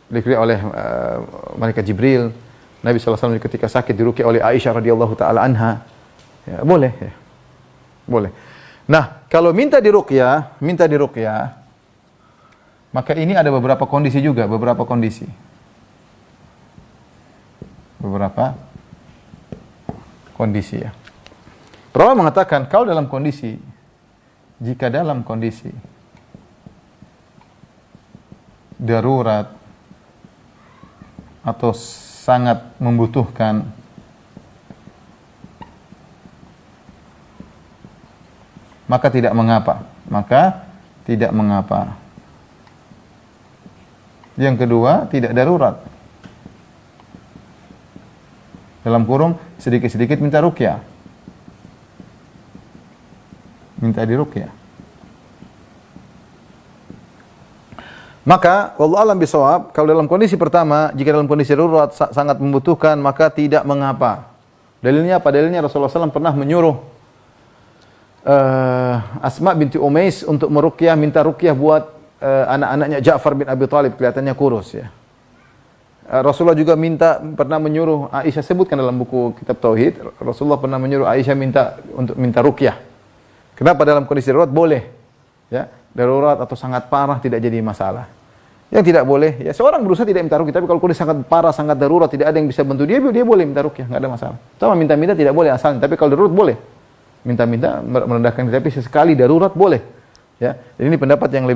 Diruqyah oleh malaikat Jibril. Nabi SAW ketika sakit diruqyah oleh Aisyah radhiyallahu taala anha. Ya, boleh ya. Boleh. Nah, kalau minta diruqyah, maka ini ada beberapa kondisi juga, beberapa kondisi ya. Rasulullah mengatakan kalau jika dalam kondisi darurat atau sangat membutuhkan, maka tidak mengapa. Yang kedua, tidak darurat. Dalam kurung sedikit-sedikit minta ruqyah. Minta diruqyah. Maka wallahu a'lam bishawab, kalau dalam kondisi pertama, jika dalam kondisi darurat sangat membutuhkan, maka tidak mengapa. Dalilnya apa? Dalilnya Rasulullah SAW pernah menyuruh Asma binti Umais untuk meruqyah, minta ruqyah buat anak-anaknya Ja'far bin Abi Thalib, kelihatannya kurus ya. Rasulullah juga pernah menyuruh Aisyah, sebutkan dalam buku kitab Tauhid, Rasulullah pernah menyuruh Aisyah untuk minta ruqyah. Kenapa? Dalam kondisi darurat boleh. Ya, darurat atau sangat parah tidak jadi masalah. Yang tidak boleh, ya seorang berusaha tidak minta ruqyah, tapi kalau kondisi sangat parah, sangat darurat, tidak ada yang bisa bantu dia boleh minta ruqyah, enggak ada masalah. Sama minta-minta tidak boleh asalnya, tapi kalau darurat boleh. Minta-minta merendahkan diri, tapi sesekali darurat boleh. Ya, jadi ini pendapat yang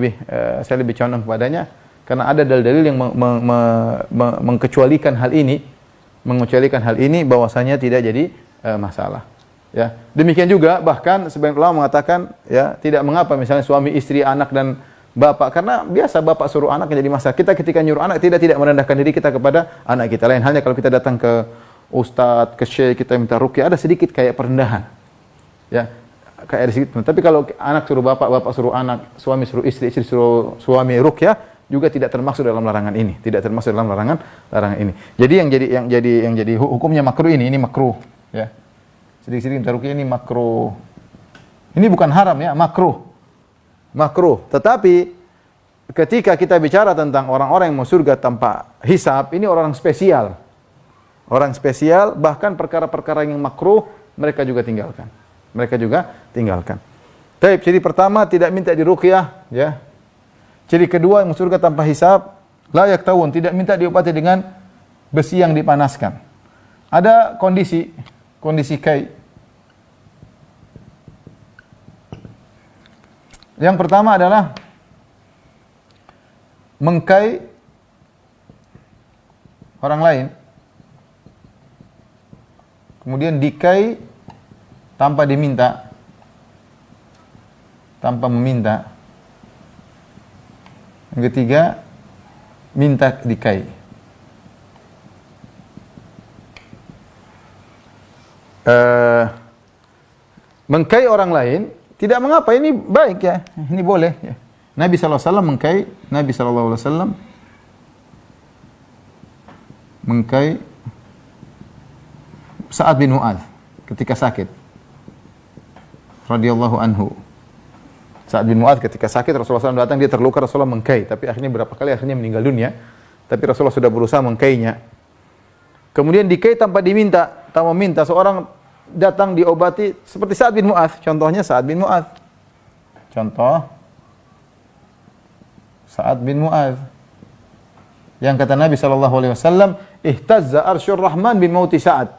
saya lebih condong kepadanya, karena ada dalil-dalil yang mengecualikan hal ini, bahwasanya tidak jadi masalah. Ya, demikian juga bahkan sebagian ulama mengatakan ya tidak mengapa misalnya suami, istri, anak dan bapak, karena biasa bapak suruh anak jadi masalah. Kita ketika nyuruh anak tidak merendahkan diri kita kepada anak kita. Lain halnya kalau kita datang ke ustadz, ke syekh, kita minta ruqyah, ada sedikit kayak perendahan. Ya, kayak ada sedikit. Tapi kalau anak suruh bapak, bapak suruh anak, suami suruh istri, istri suruh suami ruqyah, juga tidak termasuk dalam larangan ini. Tidak termasuk dalam larangan ini. Jadi yang jadi hukumnya makruh ini makruh, ya. Sedikit-sedikit minta ruqyah ini makruh. Ini bukan haram ya, makruh. Tetapi ketika kita bicara tentang orang-orang yang mau surga tanpa hisab, ini orang spesial. Orang spesial, bahkan perkara-perkara yang makruh mereka juga tinggalkan. Baik, ciri pertama tidak minta diruqyah, ya. Ciri kedua yang surga tanpa hisab, la yaktawun, tidak minta diobati dengan besi yang dipanaskan. Ada kondisi kai. Yang pertama adalah mengkai orang lain, kemudian dikai tanpa meminta. Yang ketiga, minta dikai. Mengkai orang lain tidak mengapa, ini baik ya, ini boleh ya. Nabi SAW mengkai Sa'ad bin Mu'adz ketika sakit radhiyallahu anhu. Sa'ad bin Mu'adz ketika sakit, Rasulullah SAW datang, dia terluka, Rasulullah mengkai, tapi akhirnya meninggal dunia, tapi Rasulullah sudah berusaha mengkainya. Kemudian dikai tanpa meminta, seorang datang diobati seperti Sa'ad bin Mu'adz. Contohnya Sa'ad bin Mu'adz. Yang kata Nabi SAW, ihtazza arsyur rahman bin mauti Sa'ad.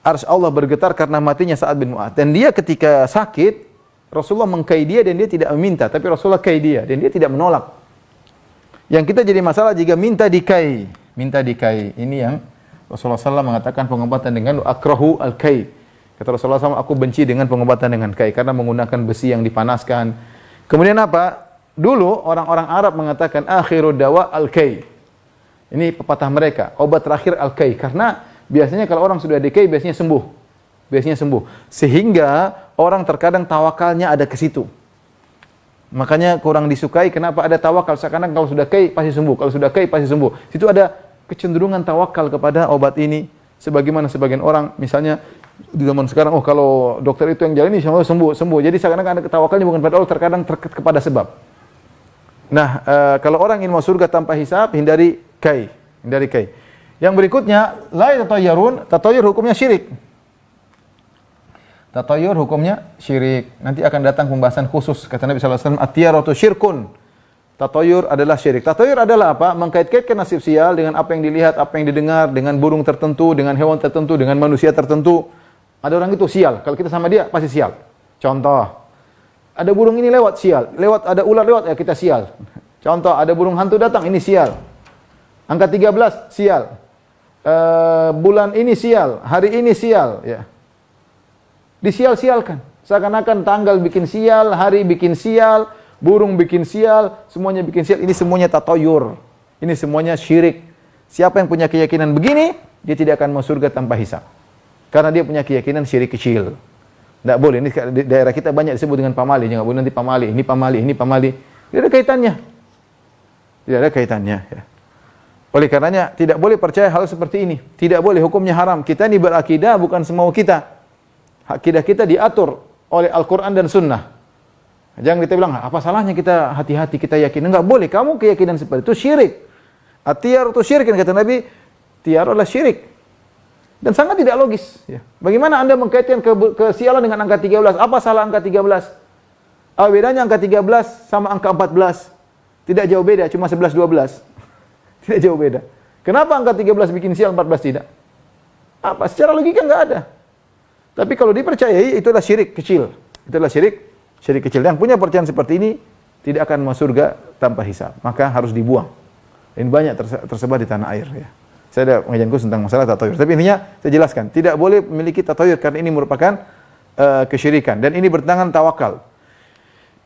Arsy Allah bergetar karena matinya Sa'ad bin Mu'adz. Dan dia ketika sakit, Rasulullah mengkai dia dan dia tidak meminta, tapi Rasulullah kai dia dan dia tidak menolak. Yang kita jadi masalah jika minta dikai. Minta dikai. Ini yang Rasulullah SAW mengatakan pengobatan dengan akrahu al-kai. Kata Rasulullah SAW, aku benci dengan pengobatan dengan kai karena menggunakan besi yang dipanaskan. Kemudian apa? Dulu orang-orang Arab mengatakan akhiru dawa al-kai. Ini pepatah mereka, obat terakhir al-kai. Karena biasanya kalau orang sudah dikai biasanya sembuh. Biasanya sembuh. Sehingga orang terkadang tawakalnya ada ke situ. Makanya kurang disukai kenapa ada tawakal. Seakan-akan kalau sudah kai pasti sembuh. Kalau sudah kai pasti sembuh. Situ ada kecenderungan tawakal kepada obat ini. Sebagaimana sebagian orang misalnya di zaman sekarang, oh kalau dokter itu yang jalan ini sembuh. Jadi seakan-akan ada tawakalnya bukan pada Allah, terkadang kepada sebab. Nah, kalau orang ingin masuk surga tanpa hisab, hindari kai. Hindari kai. Yang berikutnya, la tatayyarun, tatayyur hukumnya syirik. Tatayyur hukumnya syirik. Nanti akan datang pembahasan khusus. Kata Nabi SAW, at-tiyaratu syirkun. Tatayyur adalah syirik. Tatayyur adalah apa? Mengkait-kaitkan nasib sial dengan apa yang dilihat, apa yang didengar, dengan burung tertentu, dengan hewan tertentu, dengan manusia tertentu. Ada orang itu sial. Kalau kita sama dia, pasti sial. Contoh. Ada burung ini lewat, sial. Ada ular lewat, ya kita sial. Contoh, ada burung hantu datang, ini sial. Angka 13, sial. Bulan ini sial, hari ini sial. Ya. Disial-sialkan. Seakan-akan tanggal bikin sial, hari bikin sial, burung bikin sial, semuanya bikin sial. Ini semuanya tatoyur. Ini semuanya syirik. Siapa yang punya keyakinan begini, dia tidak akan masuk surga tanpa hisab. Karena dia punya keyakinan syirik kecil. Tidak boleh, ini di daerah kita banyak disebut dengan pamali, jangan boleh nanti pamali, ini pamali, ini pamali. Tidak ada kaitannya. Tidak ada kaitannya. Ya. Oleh karenanya, tidak boleh percaya hal seperti ini. Tidak boleh, hukumnya haram. Kita ini berakidah bukan semau kita. Akidah kita diatur oleh Al-Quran dan Sunnah. Jangan kita bilang, apa salahnya kita hati-hati, kita yakin. Enggak boleh, kamu keyakinan seperti itu syirik. At-tiyar itu syirik, kata Nabi, tiyar adalah syirik. Dan sangat tidak logis. Ya. Bagaimana Anda mengkaitkan kesialan dengan angka 13? Apa salah angka 13? Bedanya angka 13 sama angka 14. Tidak jauh beda, cuma 11-12. Tidak jauh beda. Kenapa angka 13 bikin sial, 14 tidak? Apa? Secara logika enggak ada. Tapi kalau dipercayai, itu adalah syirik kecil. Itu adalah syirik kecil. Yang punya percayaan seperti ini, tidak akan masuk surga tanpa hisab. Maka harus dibuang. Ini banyak tersebar di tanah air. Ya. Saya ada pengajian khusus tentang masalah tatoyur. Tapi intinya saya jelaskan, tidak boleh memiliki tatoyur karena ini merupakan kesyirikan dan ini bertentangan tawakal.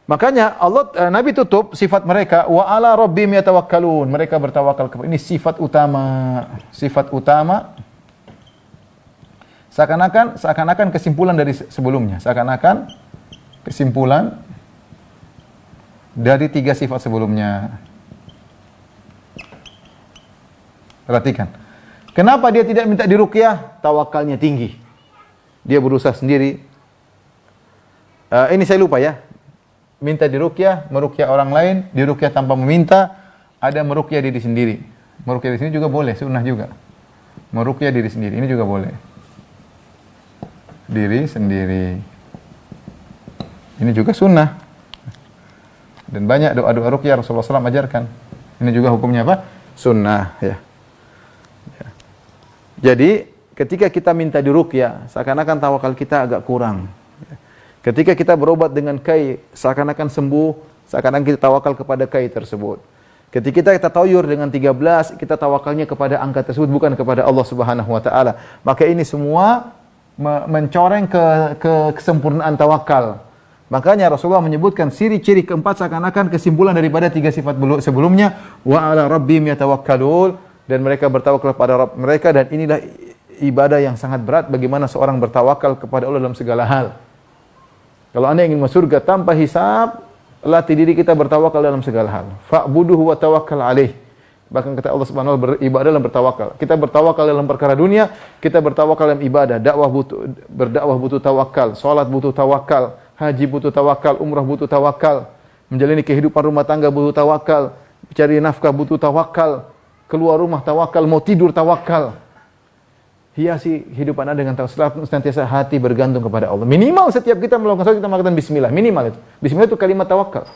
Makanya Nabi tutup sifat mereka wa ala rabbihim yatawakkalun. Mereka bertawakal kepada ini sifat utama. Sifat utama seakan-akan kesimpulan dari sebelumnya. Seakan-akan kesimpulan dari 3 sifat sebelumnya. Perhatikan. Kenapa dia tidak minta diruqyah? Tawakalnya tinggi. Dia berusaha sendiri. Ini saya lupa ya. Minta diruqyah, meruqyah orang lain, diruqyah tanpa meminta, ada meruqyah diri sendiri. Meruqyah diri sendiri juga boleh, sunnah juga. Meruqyah diri sendiri, ini juga boleh. Diri sendiri. Ini juga sunnah. Dan banyak doa-doa ruqyah Rasulullah SAW ajarkan. Ini juga hukumnya apa? Sunnah, ya. Jadi, ketika kita minta diruqyah, seakan-akan tawakal kita agak kurang. Ketika kita berobat dengan kai, seakan-akan sembuh, seakan-akan kita tawakal kepada kai tersebut. Ketika kita tatoyur dengan 13, kita tawakalnya kepada angka tersebut, bukan kepada Allah Subhanahu wa Ta'ala. Maka ini semua mencoreng kesempurnaan tawakal. Makanya Rasulullah menyebutkan ciri-ciri keempat seakan-akan kesimpulan daripada 3 sifat sebelumnya. Wa ala rabbihim yatawakkalun. Dan mereka bertawakal kepada Rabb mereka, dan inilah ibadah yang sangat berat bagaimana seorang bertawakal kepada Allah dalam segala hal. Kalau Anda ingin masuk surga tanpa hisab, latih diri kita bertawakal dalam segala hal. Fa'buduhu wa tawakkal alaih. Bahkan kata Allah Subhanahu wa ta'ala, beribadah dalam bertawakal. Kita bertawakal dalam perkara dunia, kita bertawakal dalam ibadah. Berdakwah butuh tawakal, salat butuh tawakal, haji butuh tawakal, umrah butuh tawakal, menjalani kehidupan rumah tangga butuh tawakal, cari nafkah butuh tawakal. Keluar rumah tawakal, mau tidur tawakal. Hiasi hidupan Anda dengan tawakal, senantiasa hati bergantung kepada Allah. Minimal setiap kita melakukan sesuatu kita mengatakan bismillah, minimal itu. Bismillah itu kalimat tawakal.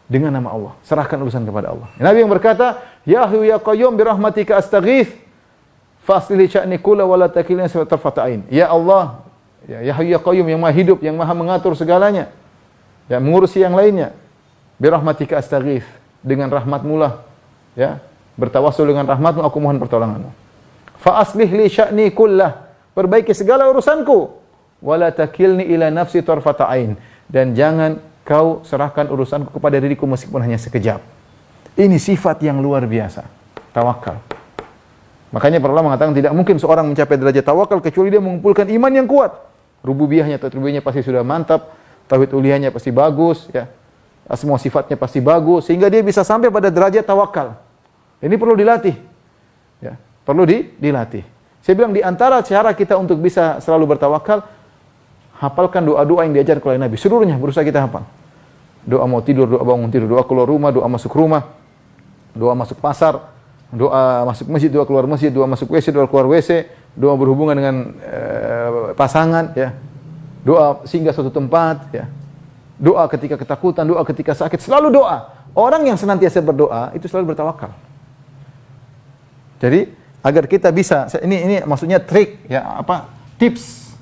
dengan nama Allah. Serahkan urusan kepada Allah. Nabi yang berkata, "Ya Hayyu ya Qayyum bi rahmatika astaghits, faslih sya'ni kullahu wa la takilni tarfata ain." Ya Allah, ya Hayyu ya Qayyum yang Maha hidup, yang Maha mengatur segalanya, ya mengurusi yang lainnya. Bi rahmatika astaghits, dengan rahmat-Mu lah, ya, bertawassul dengan rahmat-Mu aku mohon pertolongan-Mu. Fa aslih li sya'ni kullah, perbaiki segala urusanku, wa la takilni ila nafsi tarfata ain, dan jangan kau serahkan urusanku kepada diriku meskipun hanya sekejap. Ini sifat yang luar biasa, tawakal. Makanya para ulama mengatakan tidak mungkin seorang mencapai derajat tawakal kecuali dia mengumpulkan iman yang kuat. Rububiyahnya atau rububiyahnya pasti sudah mantap, tauhid uluhiyahnya pasti bagus, ya. Semua sifatnya pasti bagus sehingga dia bisa sampai pada derajat tawakal. Ini perlu dilatih. Ya, perlu dilatih. Saya bilang di antara cara kita untuk bisa selalu bertawakal, hafalkan doa-doa yang diajar oleh Nabi. Seluruhnya berusaha kita hafal. Doa mau tidur, doa bangun tidur, doa keluar rumah, doa masuk rumah, doa masuk pasar, doa masuk masjid, doa keluar masjid, doa masuk WC, doa keluar WC, doa berhubungan dengan pasangan, ya. Doa singgah suatu tempat, ya. Doa ketika ketakutan, doa ketika sakit, selalu doa. Orang yang senantiasa berdoa itu selalu bertawakal. Jadi agar kita bisa, ini maksudnya trik, ya, apa? Tips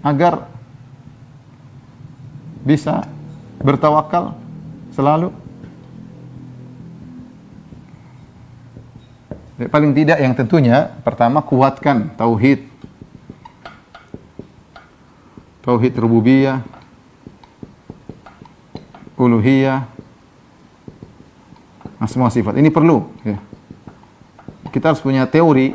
agar bisa bertawakal selalu. Paling tidak yang tentunya pertama kuatkan tauhid. Tauhid rububiyah, uluhiyah, semua sifat. Ini perlu, ya. Kita harus punya teori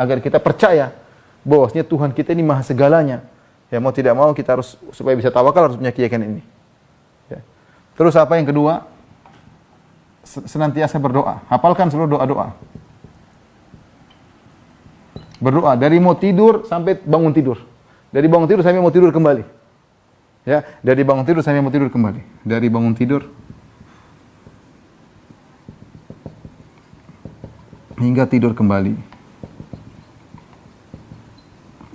agar kita percaya bahwasanya Tuhan kita ini maha segalanya. Ya, mau tidak mau kita harus, supaya bisa tawakal harus punya keyakinan ini. Ya. Terus apa yang kedua? Senantiasa berdoa. Hafalkan seluruh doa-doa. Berdoa dari mau tidur sampai bangun tidur. Dari bangun tidur sampai mau tidur kembali. Ya, dari bangun tidur sampai mau tidur kembali. Dari bangun tidur hingga tidur kembali.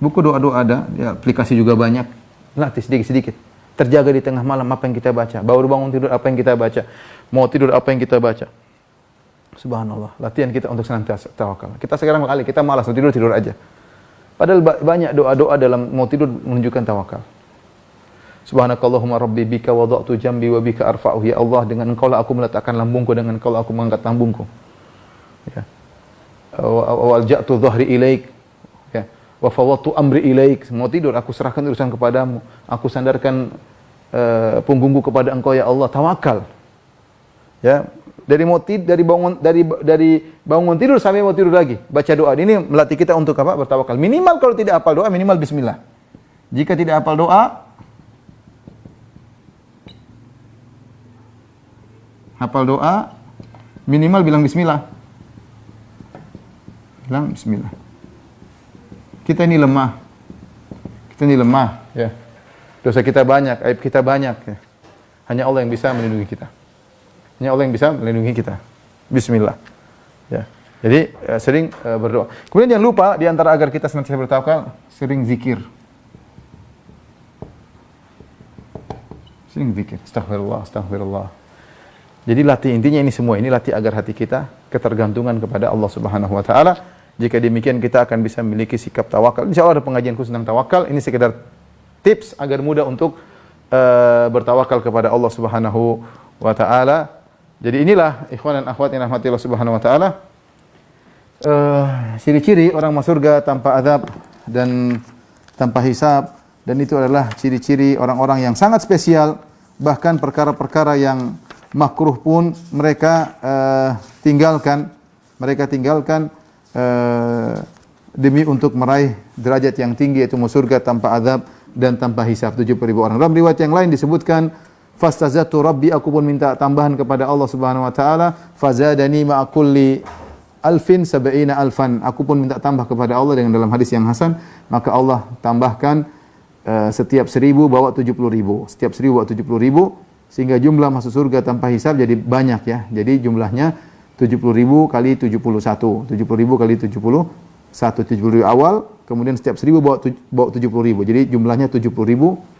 Buku doa-doa ada, ya, aplikasi juga banyak. Latih sedikit-sedikit. Terjaga di tengah malam apa yang kita baca. Baru bangun tidur apa yang kita baca. Mau tidur apa yang kita baca. Subhanallah. Latihan kita untuk senantiasa tawakal. Kita sekarang kali kita malas mau tidur aja. Padahal banyak doa-doa dalam mau tidur menunjukkan tawakal. Subhanakallahumma rabbi bika wada'tu jambi wa bika arfa'uh. Ya Allah, dengan Engkau lah aku meletakkan lambungku, dengan Engkau lah aku mengangkat lambungku. Ya. Wa alja'tu dhahri ilaik. Ya. Wa fawwadtu amri ilaik. Mau tidur aku serahkan urusan kepadamu. Aku sandarkan punggungku kepada Engkau ya Allah. Tawakal. Ya. Dari bangun tidur sampai mau tidur lagi baca doa. Ini melatih kita untuk apa? Bertawakal. Minimal kalau tidak hafal doa, minimal bismillah. Jika tidak hafal doa, hafal doa, minimal bilang bismillah. Bilang bismillah. Kita ini lemah. Ya. Dosa kita banyak, aib kita banyak, ya. Hanya Allah yang bisa melindungi kita. Hanya Allah yang bisa melindungi kita. Bismillah. Ya. Jadi sering berdoa. Kemudian jangan lupa di antara agar kita senantiasa bertawakal, sering zikir. Sering zikir. Astaghfirullah, astagfirullah. Jadi latih, intinya ini semua ini latih agar hati kita ketergantungan kepada Allah Subhanahu wa taala. Jika demikian kita akan bisa memiliki sikap tawakal. Insyaallah ada pengajian khusus tentang tawakal. Ini sekedar tips agar mudah untuk bertawakal kepada Allah Subhanahu wa taala. Jadi inilah ikhwan dan akhwat yang rahmati Allah Subhanahu wa taala. Ciri-ciri orang masuk surga tanpa azab dan tanpa hisab, dan itu adalah ciri-ciri orang-orang yang sangat spesial, bahkan perkara-perkara yang makruh pun mereka tinggalkan demi untuk meraih derajat yang tinggi, yaitu masuk surga tanpa azab dan tanpa hisab. 70.000 orang. Dalam riwayat yang lain disebutkan fastazatu rabbi, aku pun minta tambahan kepada Allah Subhanahu wa taala, fazadani ma'a kulli alfin sab'ina alfan, aku pun minta tambah kepada Allah dengan dalam hadis yang hasan, maka Allah tambahkan setiap 1.000 bawa 70.000, setiap 1.000 bawa 70.000, sehingga jumlah masuk surga tanpa hisab jadi banyak, ya. Jadi jumlahnya 70.000 kali 71, 70.000 kali 71, 70.000 awal, kemudian setiap 1.000 bawa 70.000, jadi jumlahnya 70.000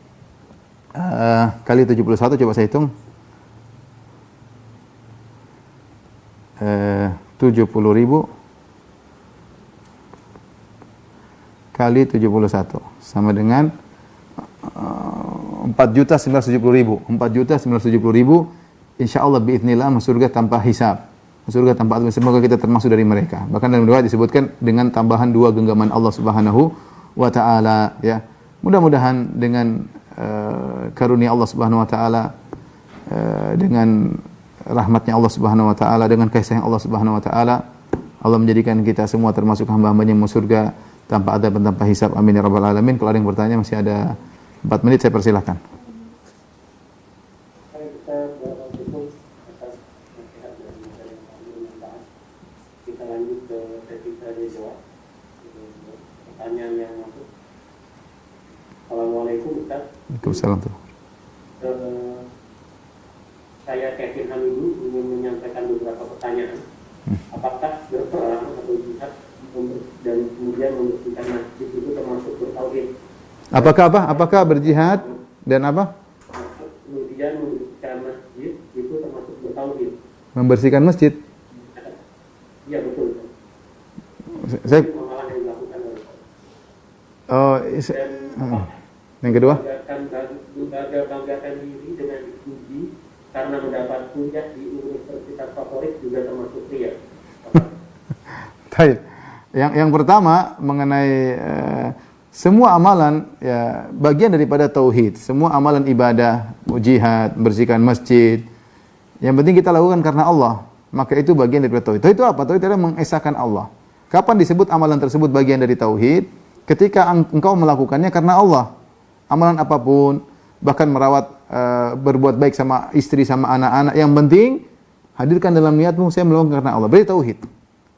Kali 71 coba saya hitung. 70.000 kali 71 sama dengan 4.970.000. 4.970.000 insyaallah biiznillah masuk surga tanpa hisab. Masuk surga tanpa adab. Semoga kita termasuk dari mereka. Bahkan dalam doa disebutkan dengan tambahan 2 genggaman Allah Subhanahu wa taala ya. Mudah-mudahan dengan karunia Allah Subhanahu wa taala, dengan rahmatnya Allah Subhanahu wa taala, dengan kasih Allah Subhanahu wa taala, Allah menjadikan kita semua termasuk hamba-hambanya yang masuk surga tanpa adab dan tanpa hisab. Amin ya rabbal alamin. Kalau ada yang bertanya, masih ada 4 menit, saya persilahkan. Kita lanjut ke sesi tanya jawab. Pertanyaan yang masuk. Assalamualaikum Ustaz. Waalaikumsalam. Saya Kevin Hamidu ingin menyampaikan beberapa pertanyaan. Apakah berperang atau jihad dan kemudian membersihkan masjid itu termasuk bertauhid? Apakah berjihad dan apa? Kemudian membersihkan masjid itu termasuk bertauhid. Membersihkan masjid. Iya betul. Saya Amalan yang dilakukan oleh yang kedua? Banggakan diri dengan dipuji karena mendapat kuliah di universitas favorit juga termasuk ria. Baik. Yang pertama mengenai semua amalan ya bagian daripada tauhid. Semua amalan ibadah, jihad, bersihkan masjid. Yang penting kita lakukan karena Allah. Maka itu bagian daripada tauhid. Tauhid itu apa? Tauhid adalah mengesahkan Allah. Kapan disebut amalan tersebut bagian dari tauhid? Ketika engkau melakukannya karena Allah. Amalan apapun, bahkan merawat, berbuat baik sama istri, sama anak-anak, yang penting hadirkan dalam niatmu saya melakukan karena Allah. Berarti tauhid.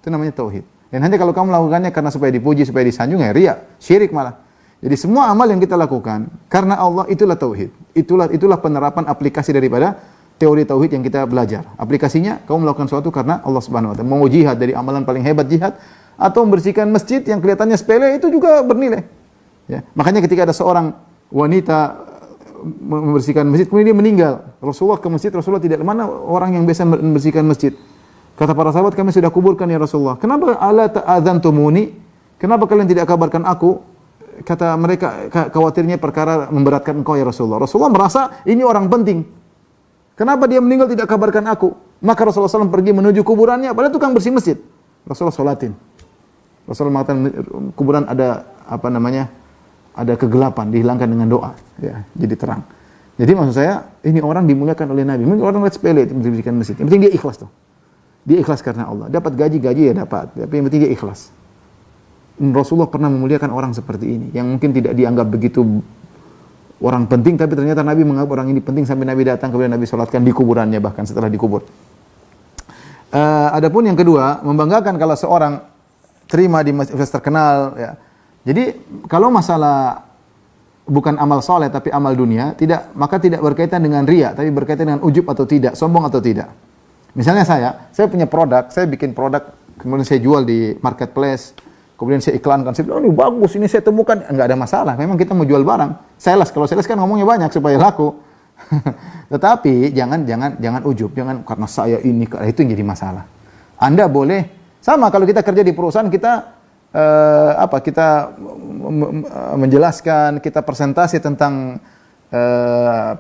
Itu namanya tauhid. Dan hanya kalau kamu melakukannya karena supaya dipuji, supaya disanjung, ya riya, syirik malah. Jadi semua amal yang kita lakukan karena Allah itulah tauhid. Itulah penerapan aplikasi daripada teori tauhid yang kita belajar. Aplikasinya kamu melakukan sesuatu karena Allah Subhanahu wa taala. Mau jihad, dari amalan paling hebat jihad, atau membersihkan masjid yang kelihatannya sepele itu juga bernilai. Ya. Makanya ketika ada seorang wanita membersihkan masjid kemudian dia meninggal, Rasulullah ke masjid, Rasulullah tidak, mana orang yang biasa membersihkan masjid? Kata para sahabat, kami sudah kuburkan ya Rasulullah. Kenapa ala ta'adzantumuni? Kenapa kalian tidak kabarkan aku? Kata mereka, khawatirnya perkara memberatkan engkau ya Rasulullah. Rasulullah merasa ini orang penting. Kenapa dia meninggal tidak kabarkan aku? Maka Rasulullah SAW pergi menuju kuburannya, padahal tukang bersih masjid. Rasulullah sholatin. Rasulullah mengatakan kuburan ada ada kegelapan, dihilangkan dengan doa, ya, jadi terang. Jadi maksud saya, ini orang dimuliakan oleh Nabi. Mungkin orang lihat sepele itu mendirikan masjid. Yang penting dia ikhlas tuh. Dia ikhlas karena Allah. Dapat gaji ya dapat. Tapi yang penting dia ikhlas. Rasulullah pernah memuliakan orang seperti ini, yang mungkin tidak dianggap begitu orang penting, tapi ternyata Nabi menganggap orang ini penting sampai Nabi datang, kemudian Nabi sholatkan di kuburannya, bahkan setelah dikubur. Adapun yang kedua, membanggakan kalau seorang terima di masjid terkenal, ya. Jadi kalau masalah bukan amal soleh tapi amal dunia, maka tidak berkaitan dengan riya, tapi berkaitan dengan ujub atau tidak, sombong atau tidak. Misalnya saya punya produk, saya bikin produk, kemudian saya jual di marketplace, kemudian saya iklankan, saya bilang, ini bagus, ini saya temukan, enggak ada masalah. Memang kita mau jual barang. Kalau sales kan ngomongnya banyak supaya laku. Tetapi jangan ujub, jangan karena saya ini, itu yang jadi masalah. Anda boleh sama kalau kita kerja di perusahaan, kita menjelaskan, kita presentasi tentang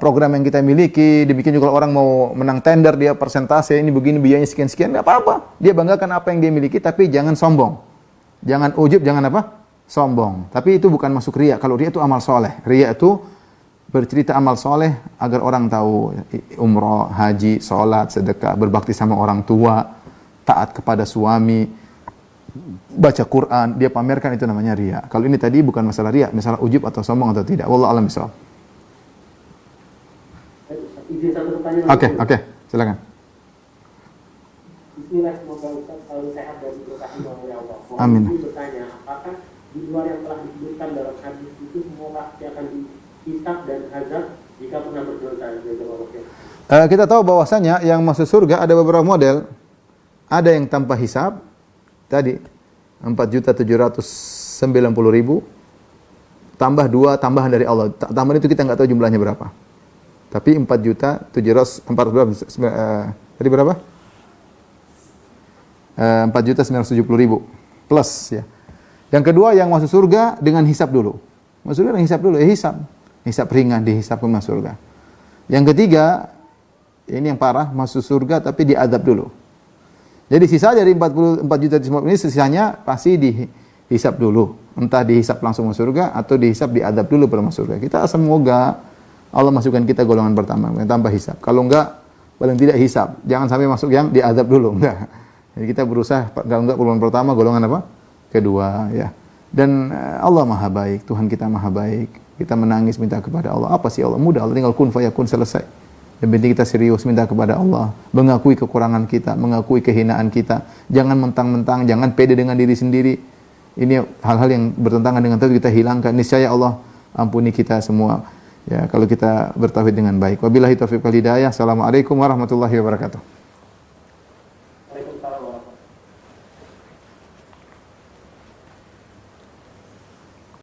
program yang kita miliki. Demikian juga orang mau menang tender, dia presentasi, ini begini biayanya sekian-sekian, enggak apa-apa. Dia banggakan apa yang dia miliki, tapi jangan sombong. Jangan ujub, jangan sombong. Tapi itu bukan masuk riya. Kalau riya itu amal soleh. Riya itu bercerita amal soleh agar orang tahu, umroh, haji, sholat, sedekah, berbakti sama orang tua, taat kepada suami, baca Quran, dia pamerkan, itu namanya riya. Kalau ini tadi bukan masalah riya, masalah ujub atau sombong atau tidak. Wallahu a'lam bishawab. Izin satu pertanyaan. Oke, silakan. Bismillah, semoga Ustaz selalu sehat dan diberkahi oleh Allah. Amin. Mohon bertanya, apakah di luar yang telah disebutkan dalam hadis itu semua pasti akan dihisab dan azab jika pernah berdosa? Kita tahu bahwasanya yang masuk surga ada beberapa model. Ada yang tanpa hisab, tadi 4.790.000, tambah 2 tambahan dari Allah. Tambahan itu kita nggak tahu jumlahnya berapa. Tapi 4.700 tadi berapa? 4.970.000 plus ya. Yang kedua yang masuk surga dengan hisab dulu. Masuk surga dengan hisab dulu, hisab ringan dihisab ke masuk surga. Yang ketiga, ini yang parah, masuk surga tapi diadab dulu. Jadi sisa dari 4 juta ini sisanya pasti dihisab dulu. Entah dihisab langsung masuk surga atau dihisab diadab dulu pada masuk surga. Kita semoga Allah masukkan kita golongan pertama tanpa hisab. Kalau enggak, paling tidak hisab. Jangan sampai masuk yang diadab dulu, enggak. Jadi kita berusaha kalau enggak golongan pertama, golongan apa? Kedua ya. Dan Allah Maha baik, Tuhan kita Maha baik. Kita menangis minta kepada Allah. Apa sih Allah? Mudah, Allah tinggal kun fayakun selesai. Yang penting kita serius minta kepada Allah, mengakui kekurangan kita, mengakui kehinaan kita. Jangan mentang-mentang, jangan pede dengan diri sendiri. Ini hal-hal yang bertentangan dengan tauhid kita hilangkan. Niscaya Allah ampuni kita semua. Ya, kalau kita bertauhid dengan baik. Wabillahi taufiq wal hidayah. Assalamualaikum warahmatullahi wabarakatuh.